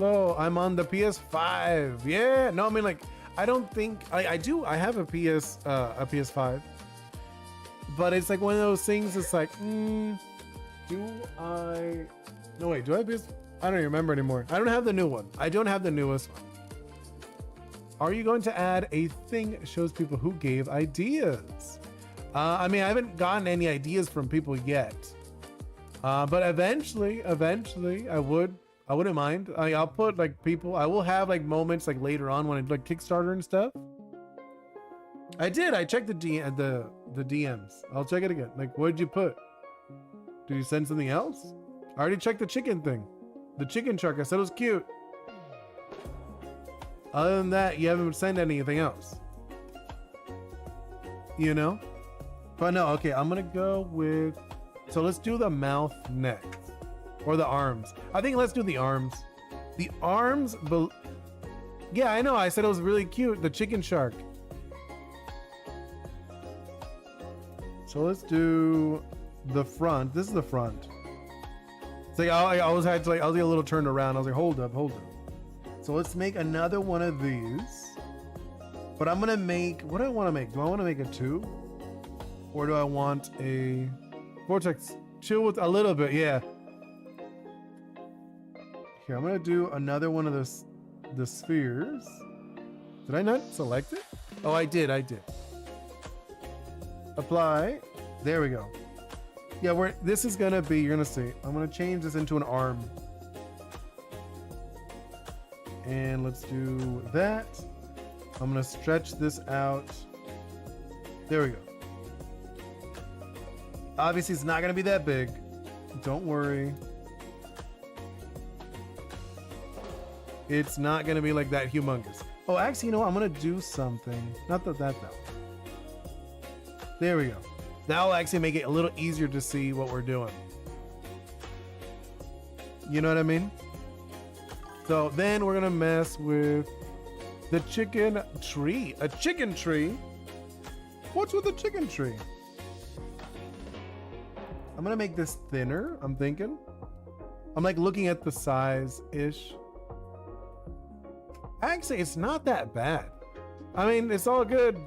Oh, I'm on the PS5. Yeah, no, I mean like, I don't think, I have a PS5. But it's like one of those things, it's like, no wait, do I have PS? I don't even remember anymore. I don't have the new one. I don't have the newest one. Are you going to add a thing that shows people who gave ideas? I mean, I haven't gotten any ideas from people yet. But eventually I wouldn't mind. I'll put like people, I will have like moments like later on when I like Kickstarter and stuff. I checked the DMs. I'll check it again. Like, what did you put? Did you send something else? I already checked the chicken thing. The chicken shark, I said it was cute. Other than that, you haven't sent anything else. You know? But no, okay, I'm gonna go with, so let's do the mouth next. Or the arms. I think let's do the arms. The arms, yeah, I know, I said it was really cute, the chicken shark. So let's do the front. This is the front. It's like I always had to like, I was a little turned around. I was like, hold up. So let's make another one of these. But I'm gonna make, what do I want to make? Do I want to make a 2? Or do I want a vortex? Chill with a little bit, yeah. Here, I'm gonna do another one of the spheres. Did I not select it? Oh, I did. Apply. There we go. Yeah, this is gonna be, you're gonna see, I'm gonna change this into an arm. And let's do that. I'm gonna stretch this out. There we go. Obviously, it's not gonna be that big. Don't worry. It's not gonna be like that humongous. Oh, actually, you know what? I'm gonna do something. Not that though. There we go. That'll actually make it a little easier to see what we're doing. You know what I mean? So then we're gonna mess with the chicken tree. A chicken tree? What's with the chicken tree? I'm gonna make this thinner, I'm thinking. I'm like looking at the size-ish. Actually, it's not that bad. I mean, it's all good.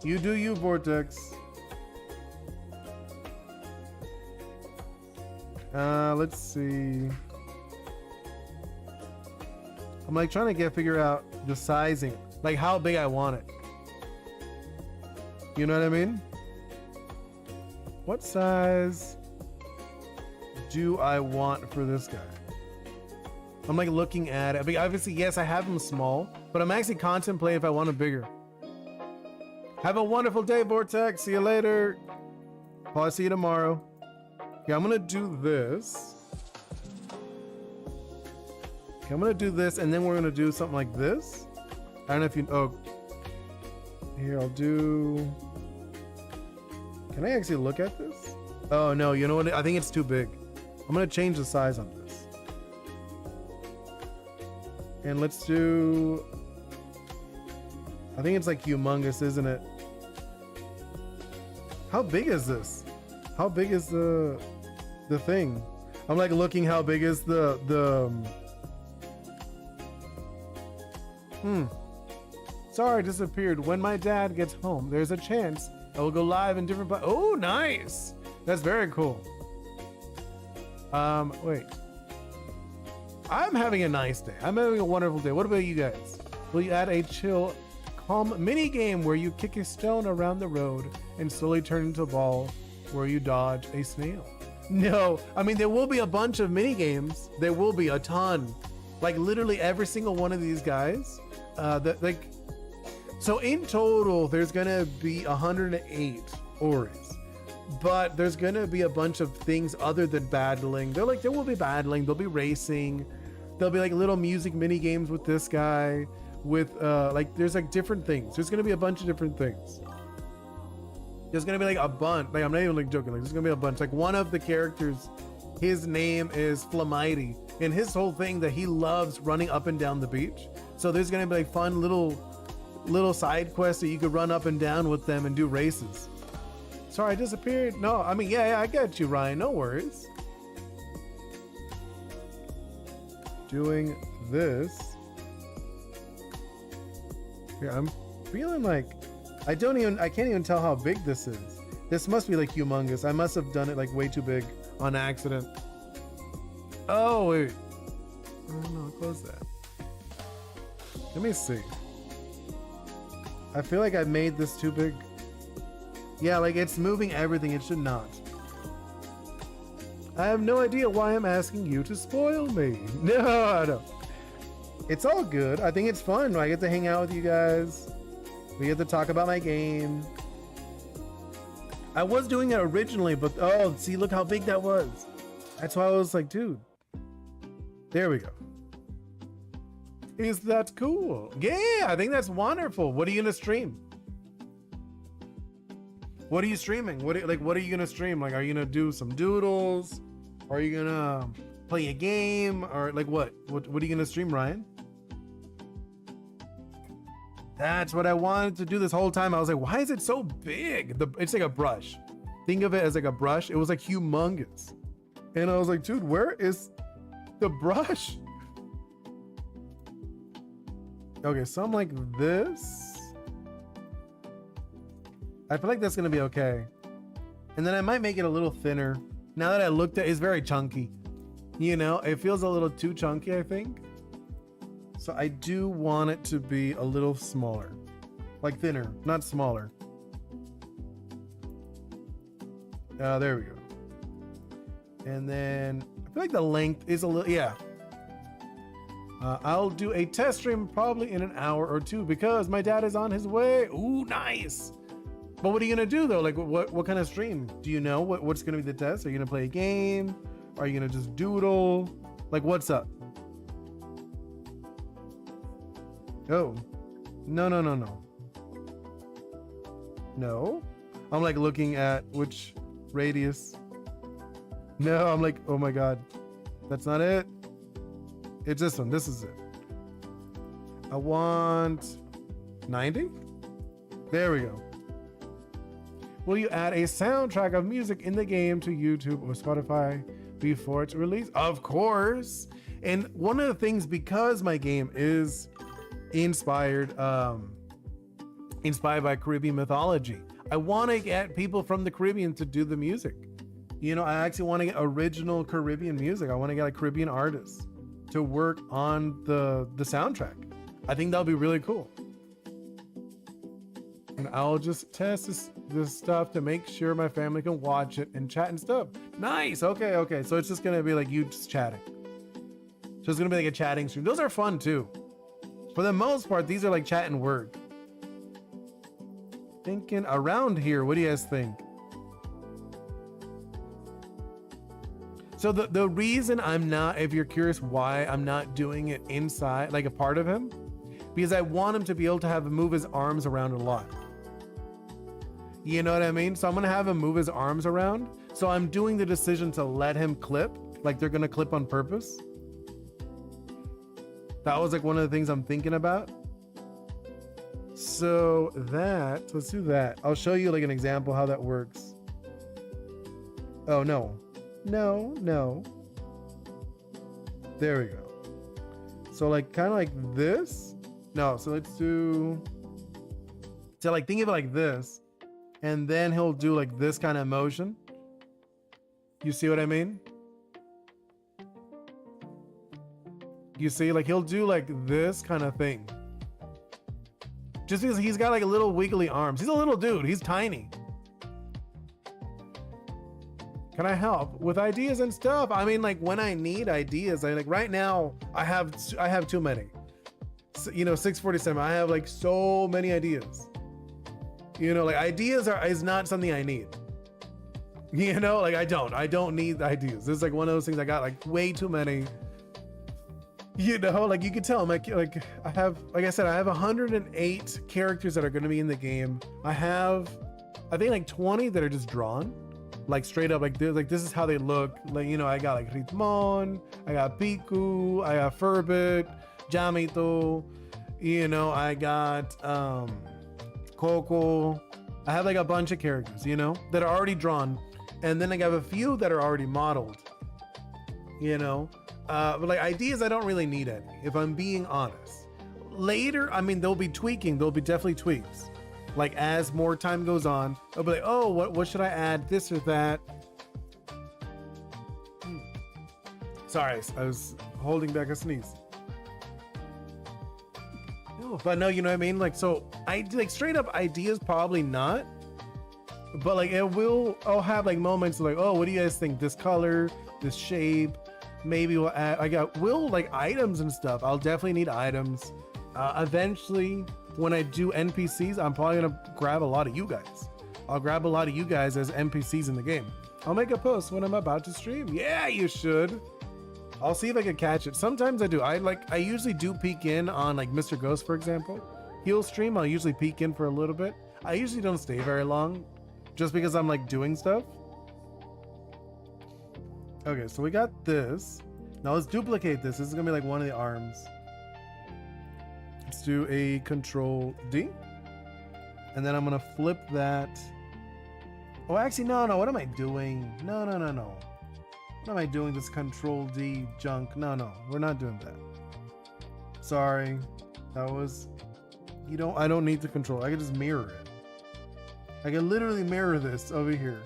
You do you, Vortex. Let's see. I'm like trying to figure out the sizing, like how big I want it. You know what I mean? What size do I want for this guy? I'm like looking at it. I mean, obviously, yes, I have them small, but I'm actually contemplating if I want them bigger. Have a wonderful day, Vortex. See you later. I'll see you tomorrow. Yeah, I'm gonna do this. Okay, I'm gonna do this, and then we're gonna do something like this. I don't know if you. Oh, Here, I'll do... Can I actually look at this? Oh no, you know what? I think it's too big. I'm gonna change the size on this. And let's do... I think it's like humongous, isn't it? How big is this? How big is the thing? I'm like looking how big is the Sorry, disappeared. When my dad gets home, there's a chance I will go live in different... Oh, nice. That's very cool. Wait. I'm having a nice day. I'm having a wonderful day. What about you guys? Will you add a chill, calm mini game where you kick a stone around the road and slowly turn into a ball where you dodge a snail? No, I mean, there will be a bunch of mini games. There will be a ton. Like literally every single one of these guys. So in total, there's gonna be 108 Oris. But there's gonna be a bunch of things other than battling. There will be battling, there'll be racing, there'll be like little music mini games with this guy, with there's like different things. There's gonna be a bunch of different things. There's gonna be like a bunch, like I'm not even like joking, like there's gonna be a bunch. Like one of the characters, his name is Flamity, and his whole thing that he loves running up and down the beach. So there's gonna be like fun little side quests that you could run up and down with them and do races. Sorry, I disappeared. No, I mean, yeah, I got you, Ryan. No worries. Doing this. Here, I'm feeling like I can't even tell how big this is. This must be like humongous. I must have done it like way too big on accident. Oh, wait. Oh no, close that. Let me see. I feel like I made this too big. Yeah, like it's moving everything. It should not. I have no idea why I'm asking you to spoil me. No. It's all good. I think it's fun. I get to hang out with you guys. We get to talk about my game. I was doing it originally, but oh, see, look how big that was. That's why I was like, dude. There we go. Is that cool? Yeah, I think that's wonderful. What are you gonna stream? What are you streaming? What are you gonna stream? Like, are you gonna do some doodles? Are you gonna play a game? Or like what? What are you gonna stream, Ryan? That's what I wanted to do this whole time. I was like, why is it so big? It's like a brush. Think of it as like a brush. It was like humongous. And I was like, dude, where is the brush? Okay, something like this. I feel like that's gonna be okay. And then I might make it a little thinner. Now that I looked at it, it's very chunky. You know, it feels a little too chunky, I think. So I do want it to be a little smaller. Like thinner, not smaller. There we go. And then I feel like the length is a little, yeah. I'll do a test stream probably in an hour or two because my dad is on his way. Ooh, nice. But what are you gonna do though? Like what kind of stream? Do you know what's gonna be the test? Are you gonna play a game? Are you gonna just doodle? Like what's up? Oh, no. No, I'm like looking at which radius. No, I'm like, oh my God, that's not it. It's this one. This is it. I want 90. There we go. Will you add a soundtrack of music in the game to YouTube or Spotify before it's released? Of course. And one of the things, because my game is inspired by Caribbean mythology, I want to get people from the Caribbean to do the music. You know, I actually want to get original Caribbean music. I want to get like Caribbean artists to work on the soundtrack. I think that'll be really cool. And I'll just test this stuff to make sure my family can watch it and chat and stuff. Nice. Okay. So it's just gonna be like you just chatting. So it's gonna be like a chatting stream. Those are fun too. For the most part, these are like chat and word. Thinking around here, what do you guys think? So the reason I'm not, if you're curious why I'm not doing it inside, like a part of him, because I want him to be able to move his arms around a lot. You know what I mean? So I'm gonna have him move his arms around. So I'm doing the decision to let him clip, like they're gonna clip on purpose. That was like one of the things I'm thinking about. So let's do that. I'll show you like an example how that works. Oh, no. There we go. So like kind of like this. No, so let's do, so like think of it like this. And then he'll do like this kind of motion. You see what I mean? You see, like he'll do like this kind of thing. Just because he's got like a little wiggly arms. He's a little dude, he's tiny. Can I help with ideas and stuff? I mean, like when I need ideas, I like right now I have too many. So, you know, 647, I have like so many ideas. You know, like ideas is not something I need. You know, like I don't need ideas. This is like one of those things I got like way too many. You know, like you can tell, like I have, like I said, I have 108 characters that are going to be in the game. I think like 20 that are just drawn, like straight up, like this is how they look. Like, you know, I got like Ritmon, I got Piku, I got Furbit, Jamito, you know, I got Coco. I have like a bunch of characters, you know, that are already drawn, and then I have a few that are already modeled, you know. But like ideas, I don't really need any, if I'm being honest. Later, I mean, there'll be tweaking. There'll be definitely tweaks. Like as more time goes on, I'll be like, oh, what should I add? This or that. Sorry, I was holding back a sneeze. No, but no, you know what I mean? Like, so I like straight up ideas, probably not. But like I'll have like moments like, oh, what do you guys think? This color, this shape. Maybe we'll add, like items and stuff. I'll definitely need items. Eventually, when I do NPCs, I'm probably gonna grab a lot of you guys. I'll grab a lot of you guys as NPCs in the game. I'll make a post when I'm about to stream. Yeah, you should. I'll see if I can catch it. Sometimes I do. I usually do peek in on like Mr. Ghost, for example. He'll stream, I'll usually peek in for a little bit. I usually don't stay very long just because I'm like doing stuff. Okay, so we got this. Now let's duplicate this. This is gonna be like one of the arms. Let's do a Control D. And then I'm gonna flip that. Oh, actually, no. What am I doing? No. What am I doing? This Control D junk. No, we're not doing that. Sorry. That was, I don't need to control. I can just mirror it. I can literally mirror this over here.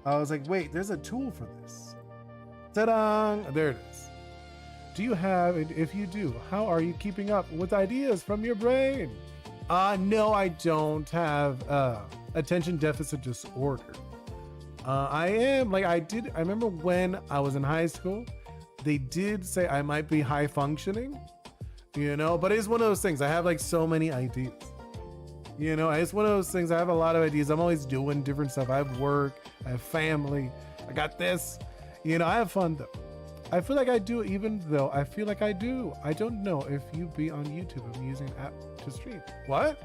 I was like, wait, there's a tool for this. Ta-da! There it is. Do you have, and if you do, how are you keeping up with ideas from your brain? No, I don't have attention deficit disorder. I am, like I remember when I was in high school, they did say I might be high functioning, you know, but it's one of those things. I have like so many ideas, you know, it's one of those things. I have a lot of ideas. I'm always doing different stuff. I have work, I have family, I got this. You know, I have fun though. I feel like I do, even though I feel like I do. I don't know if you be on YouTube. I'm using an app to stream. What?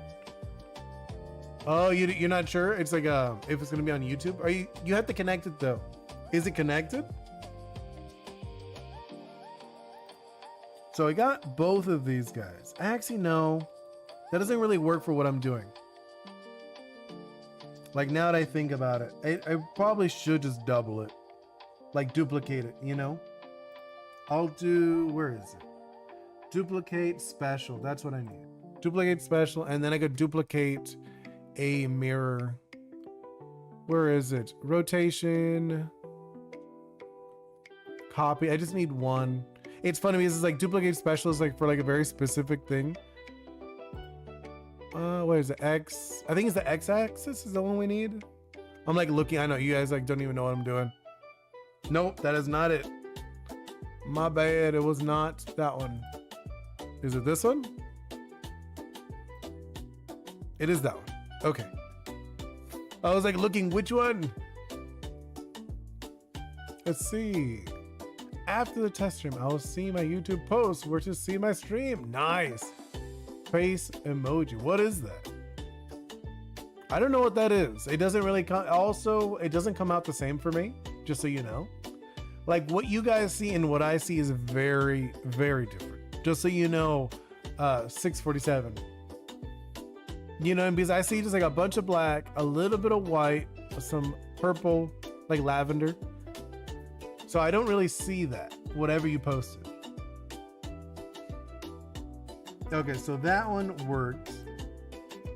Oh, you're not sure? It's like if it's gonna be on YouTube. Are you have to connect it though? Is it connected? So I got both of these guys. Actually, no, that doesn't really work for what I'm doing. Like now that I think about it, I probably should just double it. Like duplicate it, you know? I'll do, where is it? Duplicate special, that's what I need. Duplicate special, and then I could duplicate a mirror. Where is it? Rotation. Copy, I just need one. It's funny because it's like duplicate special is like for like a very specific thing. What is it? X, I think it's the X-axis is the one we need. I'm like looking, I know you guys like don't even know what I'm doing. Nope, that is not it. My bad, it was not that one. Is it this one? It is that one. Okay. I was like looking, which one? Let's see. After the test stream, I will see my YouTube post where to see my stream. Nice. Face emoji. What is that? I don't know what that is. It doesn't really come. Also, it doesn't come out the same for me, just so you know. Like what you guys see and what I see is very, very different. Just so you know, 647. You know, and because I see just like a bunch of black, a little bit of white, some purple, like lavender. So I don't really see that, whatever you posted. Okay, so that one works.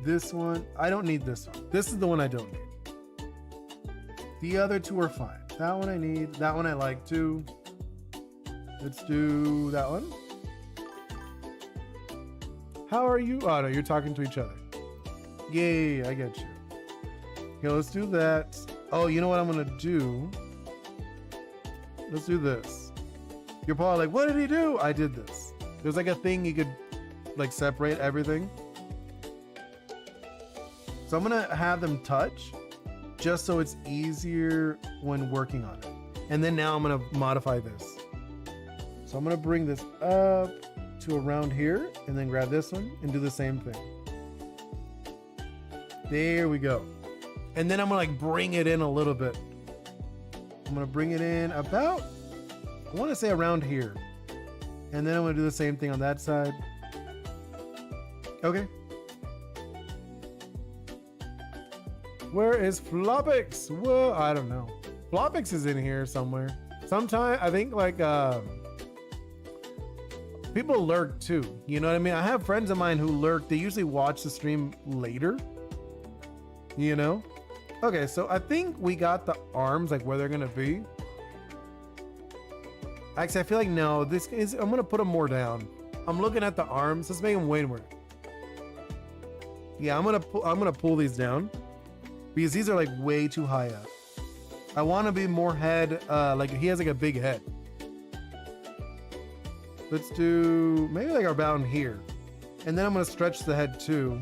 This one, I don't need this one. This is the one I don't need. The other two are fine. That one I need. That one I like too. Let's do that one. How are you? Oh no, you're talking to each other. Yay, I get you. Okay, let's do that. Oh, you know what I'm gonna do? Let's do this. You're probably like, what did he do? I did this. There's like a thing you could like separate everything. So I'm gonna have them touch just so it's easier when working on it. And then now I'm gonna modify this. So I'm gonna bring this up to around here and then grab this one and do the same thing. There we go. And then I'm gonna like bring it in a little bit. I'm gonna bring it in about, I wanna say around here. And then I'm gonna do the same thing on that side. Okay. Where is Flopix? Whoa, I don't know. Flopix is in here somewhere. Sometime, I think like, people lurk too. You know what I mean? I have friends of mine who lurk. They usually watch the stream later. You know? Okay, so I think we got the arms, like where they're gonna be. Actually, I feel like no, this is, I'm gonna put them more down. I'm looking at the arms. Let's make them way more. Yeah, I'm gonna pull these down because these are like way too high up. I want to be more head, like he has like a big head. Let's do maybe like around here. And then I'm gonna stretch the head too.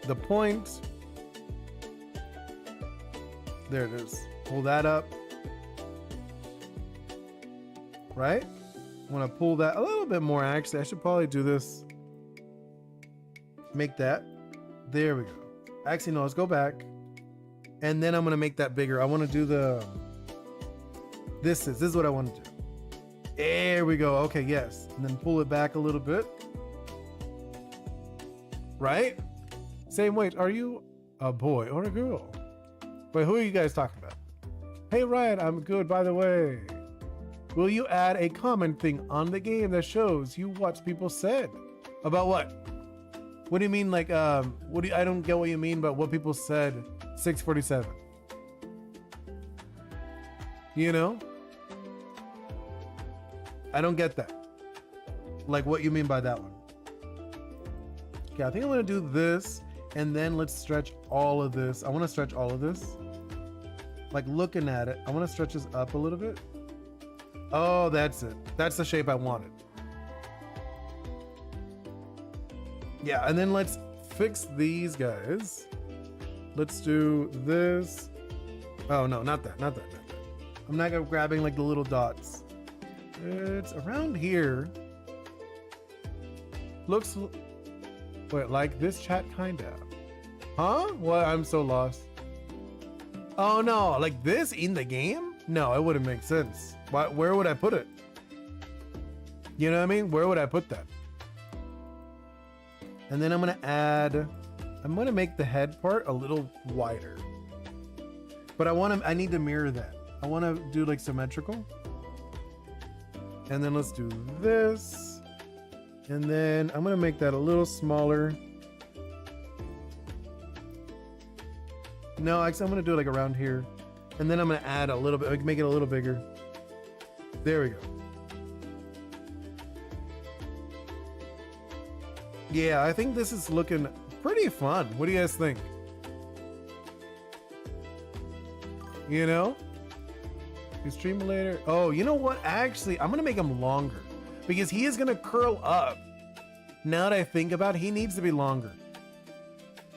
The point. There it is. Pull that up. Right? I'm gonna pull that a little bit more actually. I should probably do this. Make that. There we go. Actually, no, let's go back. And then I'm gonna make that bigger. I wanna do the, this is what I wanna do. There we go. Okay, yes. And then pull it back a little bit. Right? Same weight. Are you a boy or a girl? Wait, who are you guys talking about? Hey Ryan, I'm good by the way. Will you add a comment thing on the game that shows you what people said? About what? What do you mean like, I don't get what you mean about what people said 647. You know? I don't get that. Like what you mean by that one. Okay, I think I'm gonna do this and then let's stretch all of this. I wanna stretch all of this. Like looking at it, I wanna stretch this up a little bit. Oh, that's it. That's the shape I wanted. Yeah, and then let's fix these guys. Let's do this. Oh no, not that. I'm not grabbing like the little dots. It's around here. Looks, wait, like this chat kinda. Huh? What? I'm so lost. Oh no, like this in the game? No, it wouldn't make sense. Where would I put it? You know what I mean? Where would I put that? And then I'm gonna make the head part a little wider. But I need to mirror that. I wanna do like symmetrical. And then let's do this. And then I'm gonna make that a little smaller. No, actually I'm gonna do it like around here. And then I'm gonna add a little bit, make it a little bigger. There we go. Yeah, I think this is looking pretty fun. What do you guys think? You know? You stream later. Oh, you know what? Actually, I'm gonna make him longer because he is gonna curl up. Now that I think about it, he needs to be longer.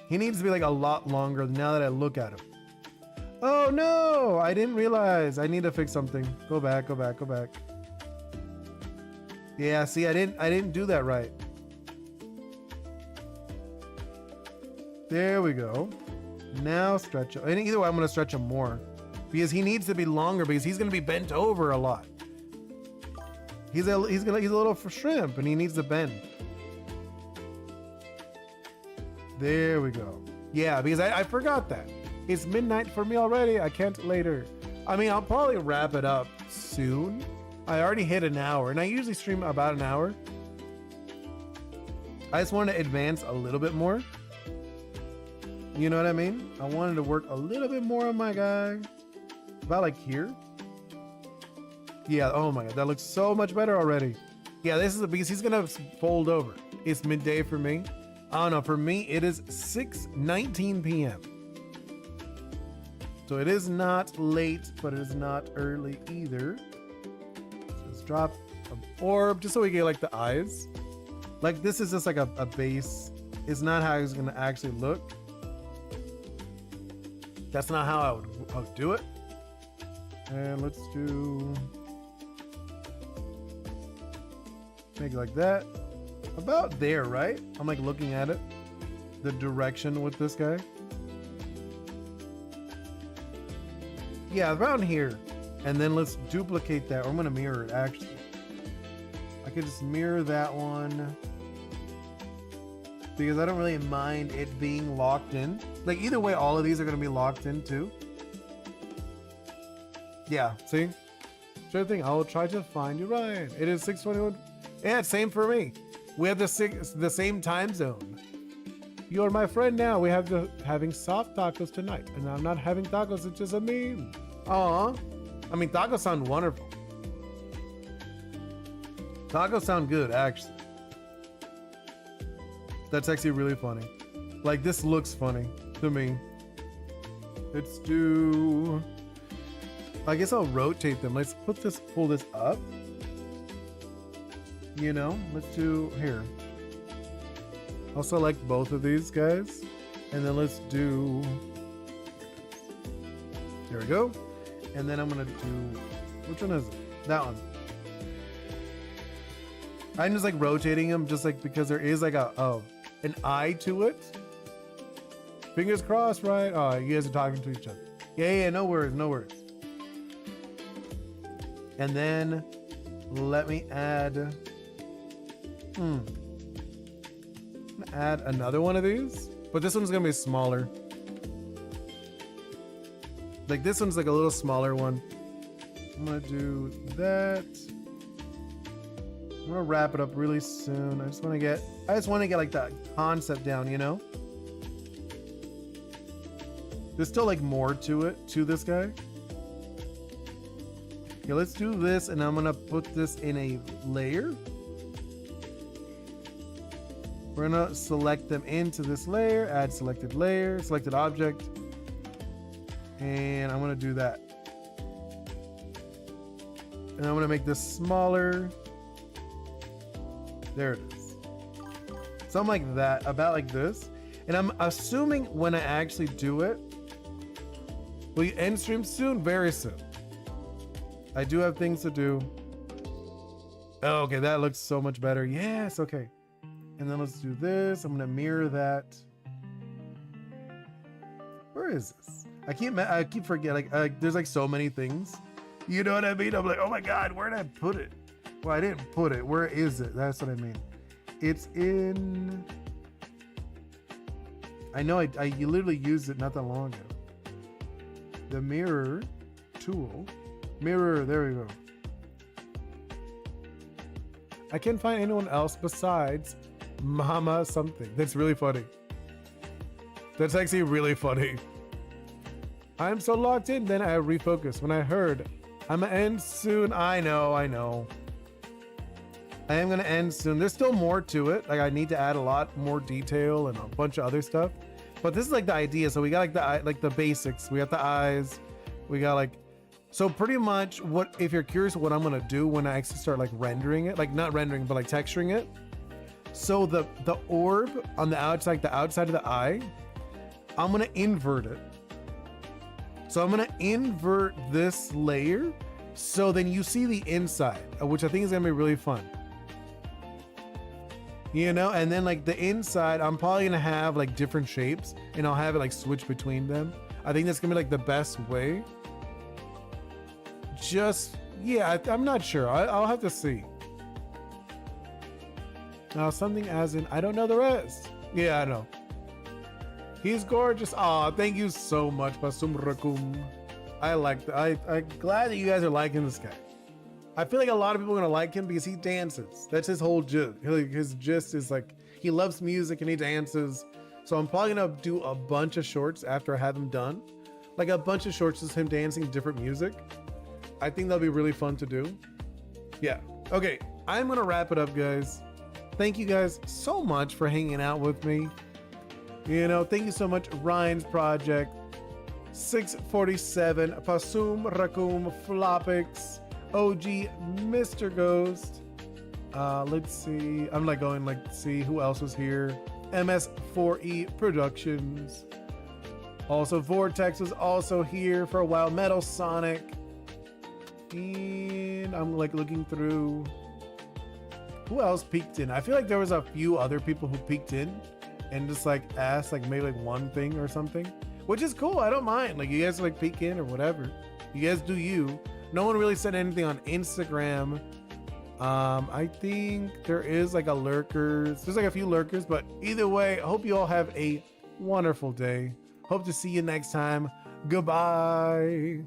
He needs to be like a lot longer now that I look at him. Oh no, I didn't realize. I need to fix something. Go back. Yeah, see, I didn't do that right. There we go. Now stretch him. And either way, I'm gonna stretch him more because he needs to be longer because he's gonna be bent over a lot. He's a little shrimp and he needs to bend. There we go. Yeah, because I forgot that. It's midnight for me already. I can't later. I mean, I'll probably wrap it up soon. I already hit an hour and I usually stream about an hour. I just wanted to advance a little bit more. You know what I mean? I wanted to work a little bit more on my guy. About like here. Yeah, oh my God, that looks so much better already. Yeah, this is because he's gonna fold over. It's midday for me. I don't know, for me, it is 6:19 p.m. So it is not late, but it is not early either. So let's drop an orb just so we get like the eyes. Like this is just like a base. It's not how it's gonna actually look. That's not how I would do it. And let's do, make it like that. About there, right? I'm like looking at it. The direction with this guy. Yeah, around here. And then let's duplicate that. I'm gonna mirror it actually. I could just mirror that one. Because I don't really mind it being locked in. Like either way, all of these are gonna be locked in too. Yeah, see? Sure thing, I'll try to find you, Ryan. It is 6:21. Yeah, same for me. We have the same time zone. You're my friend now. We have having soft tacos tonight. And I'm not having tacos, it's just a meme. Aw. I mean, tacos sound wonderful. Tacos sound good, actually. That's actually really funny. Like, this looks funny to me. Let's do... I guess I'll rotate them. Let's pull this up. You know, let's do here. I'll select both of these guys. And then let's do... There we go. And then I'm gonna do... Which one is it? That one. I'm just like rotating them just like because there is like an eye to it. Fingers crossed, right? Oh, you guys are talking to each other. Yeah, no worries, no worries. And then let me add... add another one of these, but this one's gonna be smaller. Like this one's like a little smaller one. I'm gonna do that. I'm gonna wrap it up really soon. I just want to get like that concept down, you know? There's still like more to it, to this guy. Okay, let's do this, and I'm gonna put this in a layer. We're gonna select them into this layer, add selected layer, selected object, and I'm gonna do that. And I'm gonna make this smaller. There it is. Something like that, about like this. And I'm assuming when I actually do it, will you end stream soon? Very soon. I do have things to do. Oh, okay, that looks so much better. Yes, okay. And then let's do this. I'm gonna mirror that. Where is this? I keep forgetting. Like, there's like so many things. You know what I mean? I'm like, oh my God, where did I put it? Well, I didn't put it. Where is it? That's what I mean. It's in... I know you literally used it not that long ago. The mirror tool. Mirror, there we go. I can't find anyone else besides Mama something. That's really funny. That's actually really funny. I'm so locked in, then I refocus. When I heard, I'm gonna end soon. I know. I am gonna end soon. There's still more to it. Like I need to add a lot more detail and a bunch of other stuff. But this is like the idea. So we got like the basics. We got the eyes. We got like, so pretty much what, if you're curious what I'm gonna do when I actually start like rendering it, like not rendering, but like texturing it. So the orb on the outside, like the outside of the eye, I'm gonna invert it. So I'm gonna invert this layer. So then you see the inside, which I think is gonna be really fun. you know, and then like the inside, I'm probably gonna have like different shapes and I'll have it like switch between them. I think that's gonna be like the best way. Just, yeah, I'm not sure. I'll have to see. Now something as in, I don't know the rest. Yeah, I know. He's gorgeous. Aw, thank you so much, Pasum Rakum. I like that. I'm glad that you guys are liking this guy. I feel like a lot of people are gonna like him because he dances. That's his whole gist. His gist is like, he loves music and he dances. So I'm probably gonna do a bunch of shorts after I have him done. Like a bunch of shorts is him dancing different music. I think that'll be really fun to do. Yeah, okay, I'm gonna wrap it up, guys. Thank you guys so much for hanging out with me. You know, thank you so much, Ryan's Project, 647, Pasum Rakum, Flopix, OG, Mr. Ghost. Let's see. I'm like going like see who else was here. MS4E Productions. Also, Vortex was also here for a while. Metal Sonic. And I'm like looking through. Who else peeked in? I feel like there was a few other people who peeked in and just like asked like maybe like one thing or something, which is cool. I don't mind. Like you guys like peek in or whatever. You guys do you. No one really said anything on Instagram. I think there is like a lurkers. There's like a few lurkers, but either way, I hope you all have a wonderful day. Hope to see you next time. Goodbye.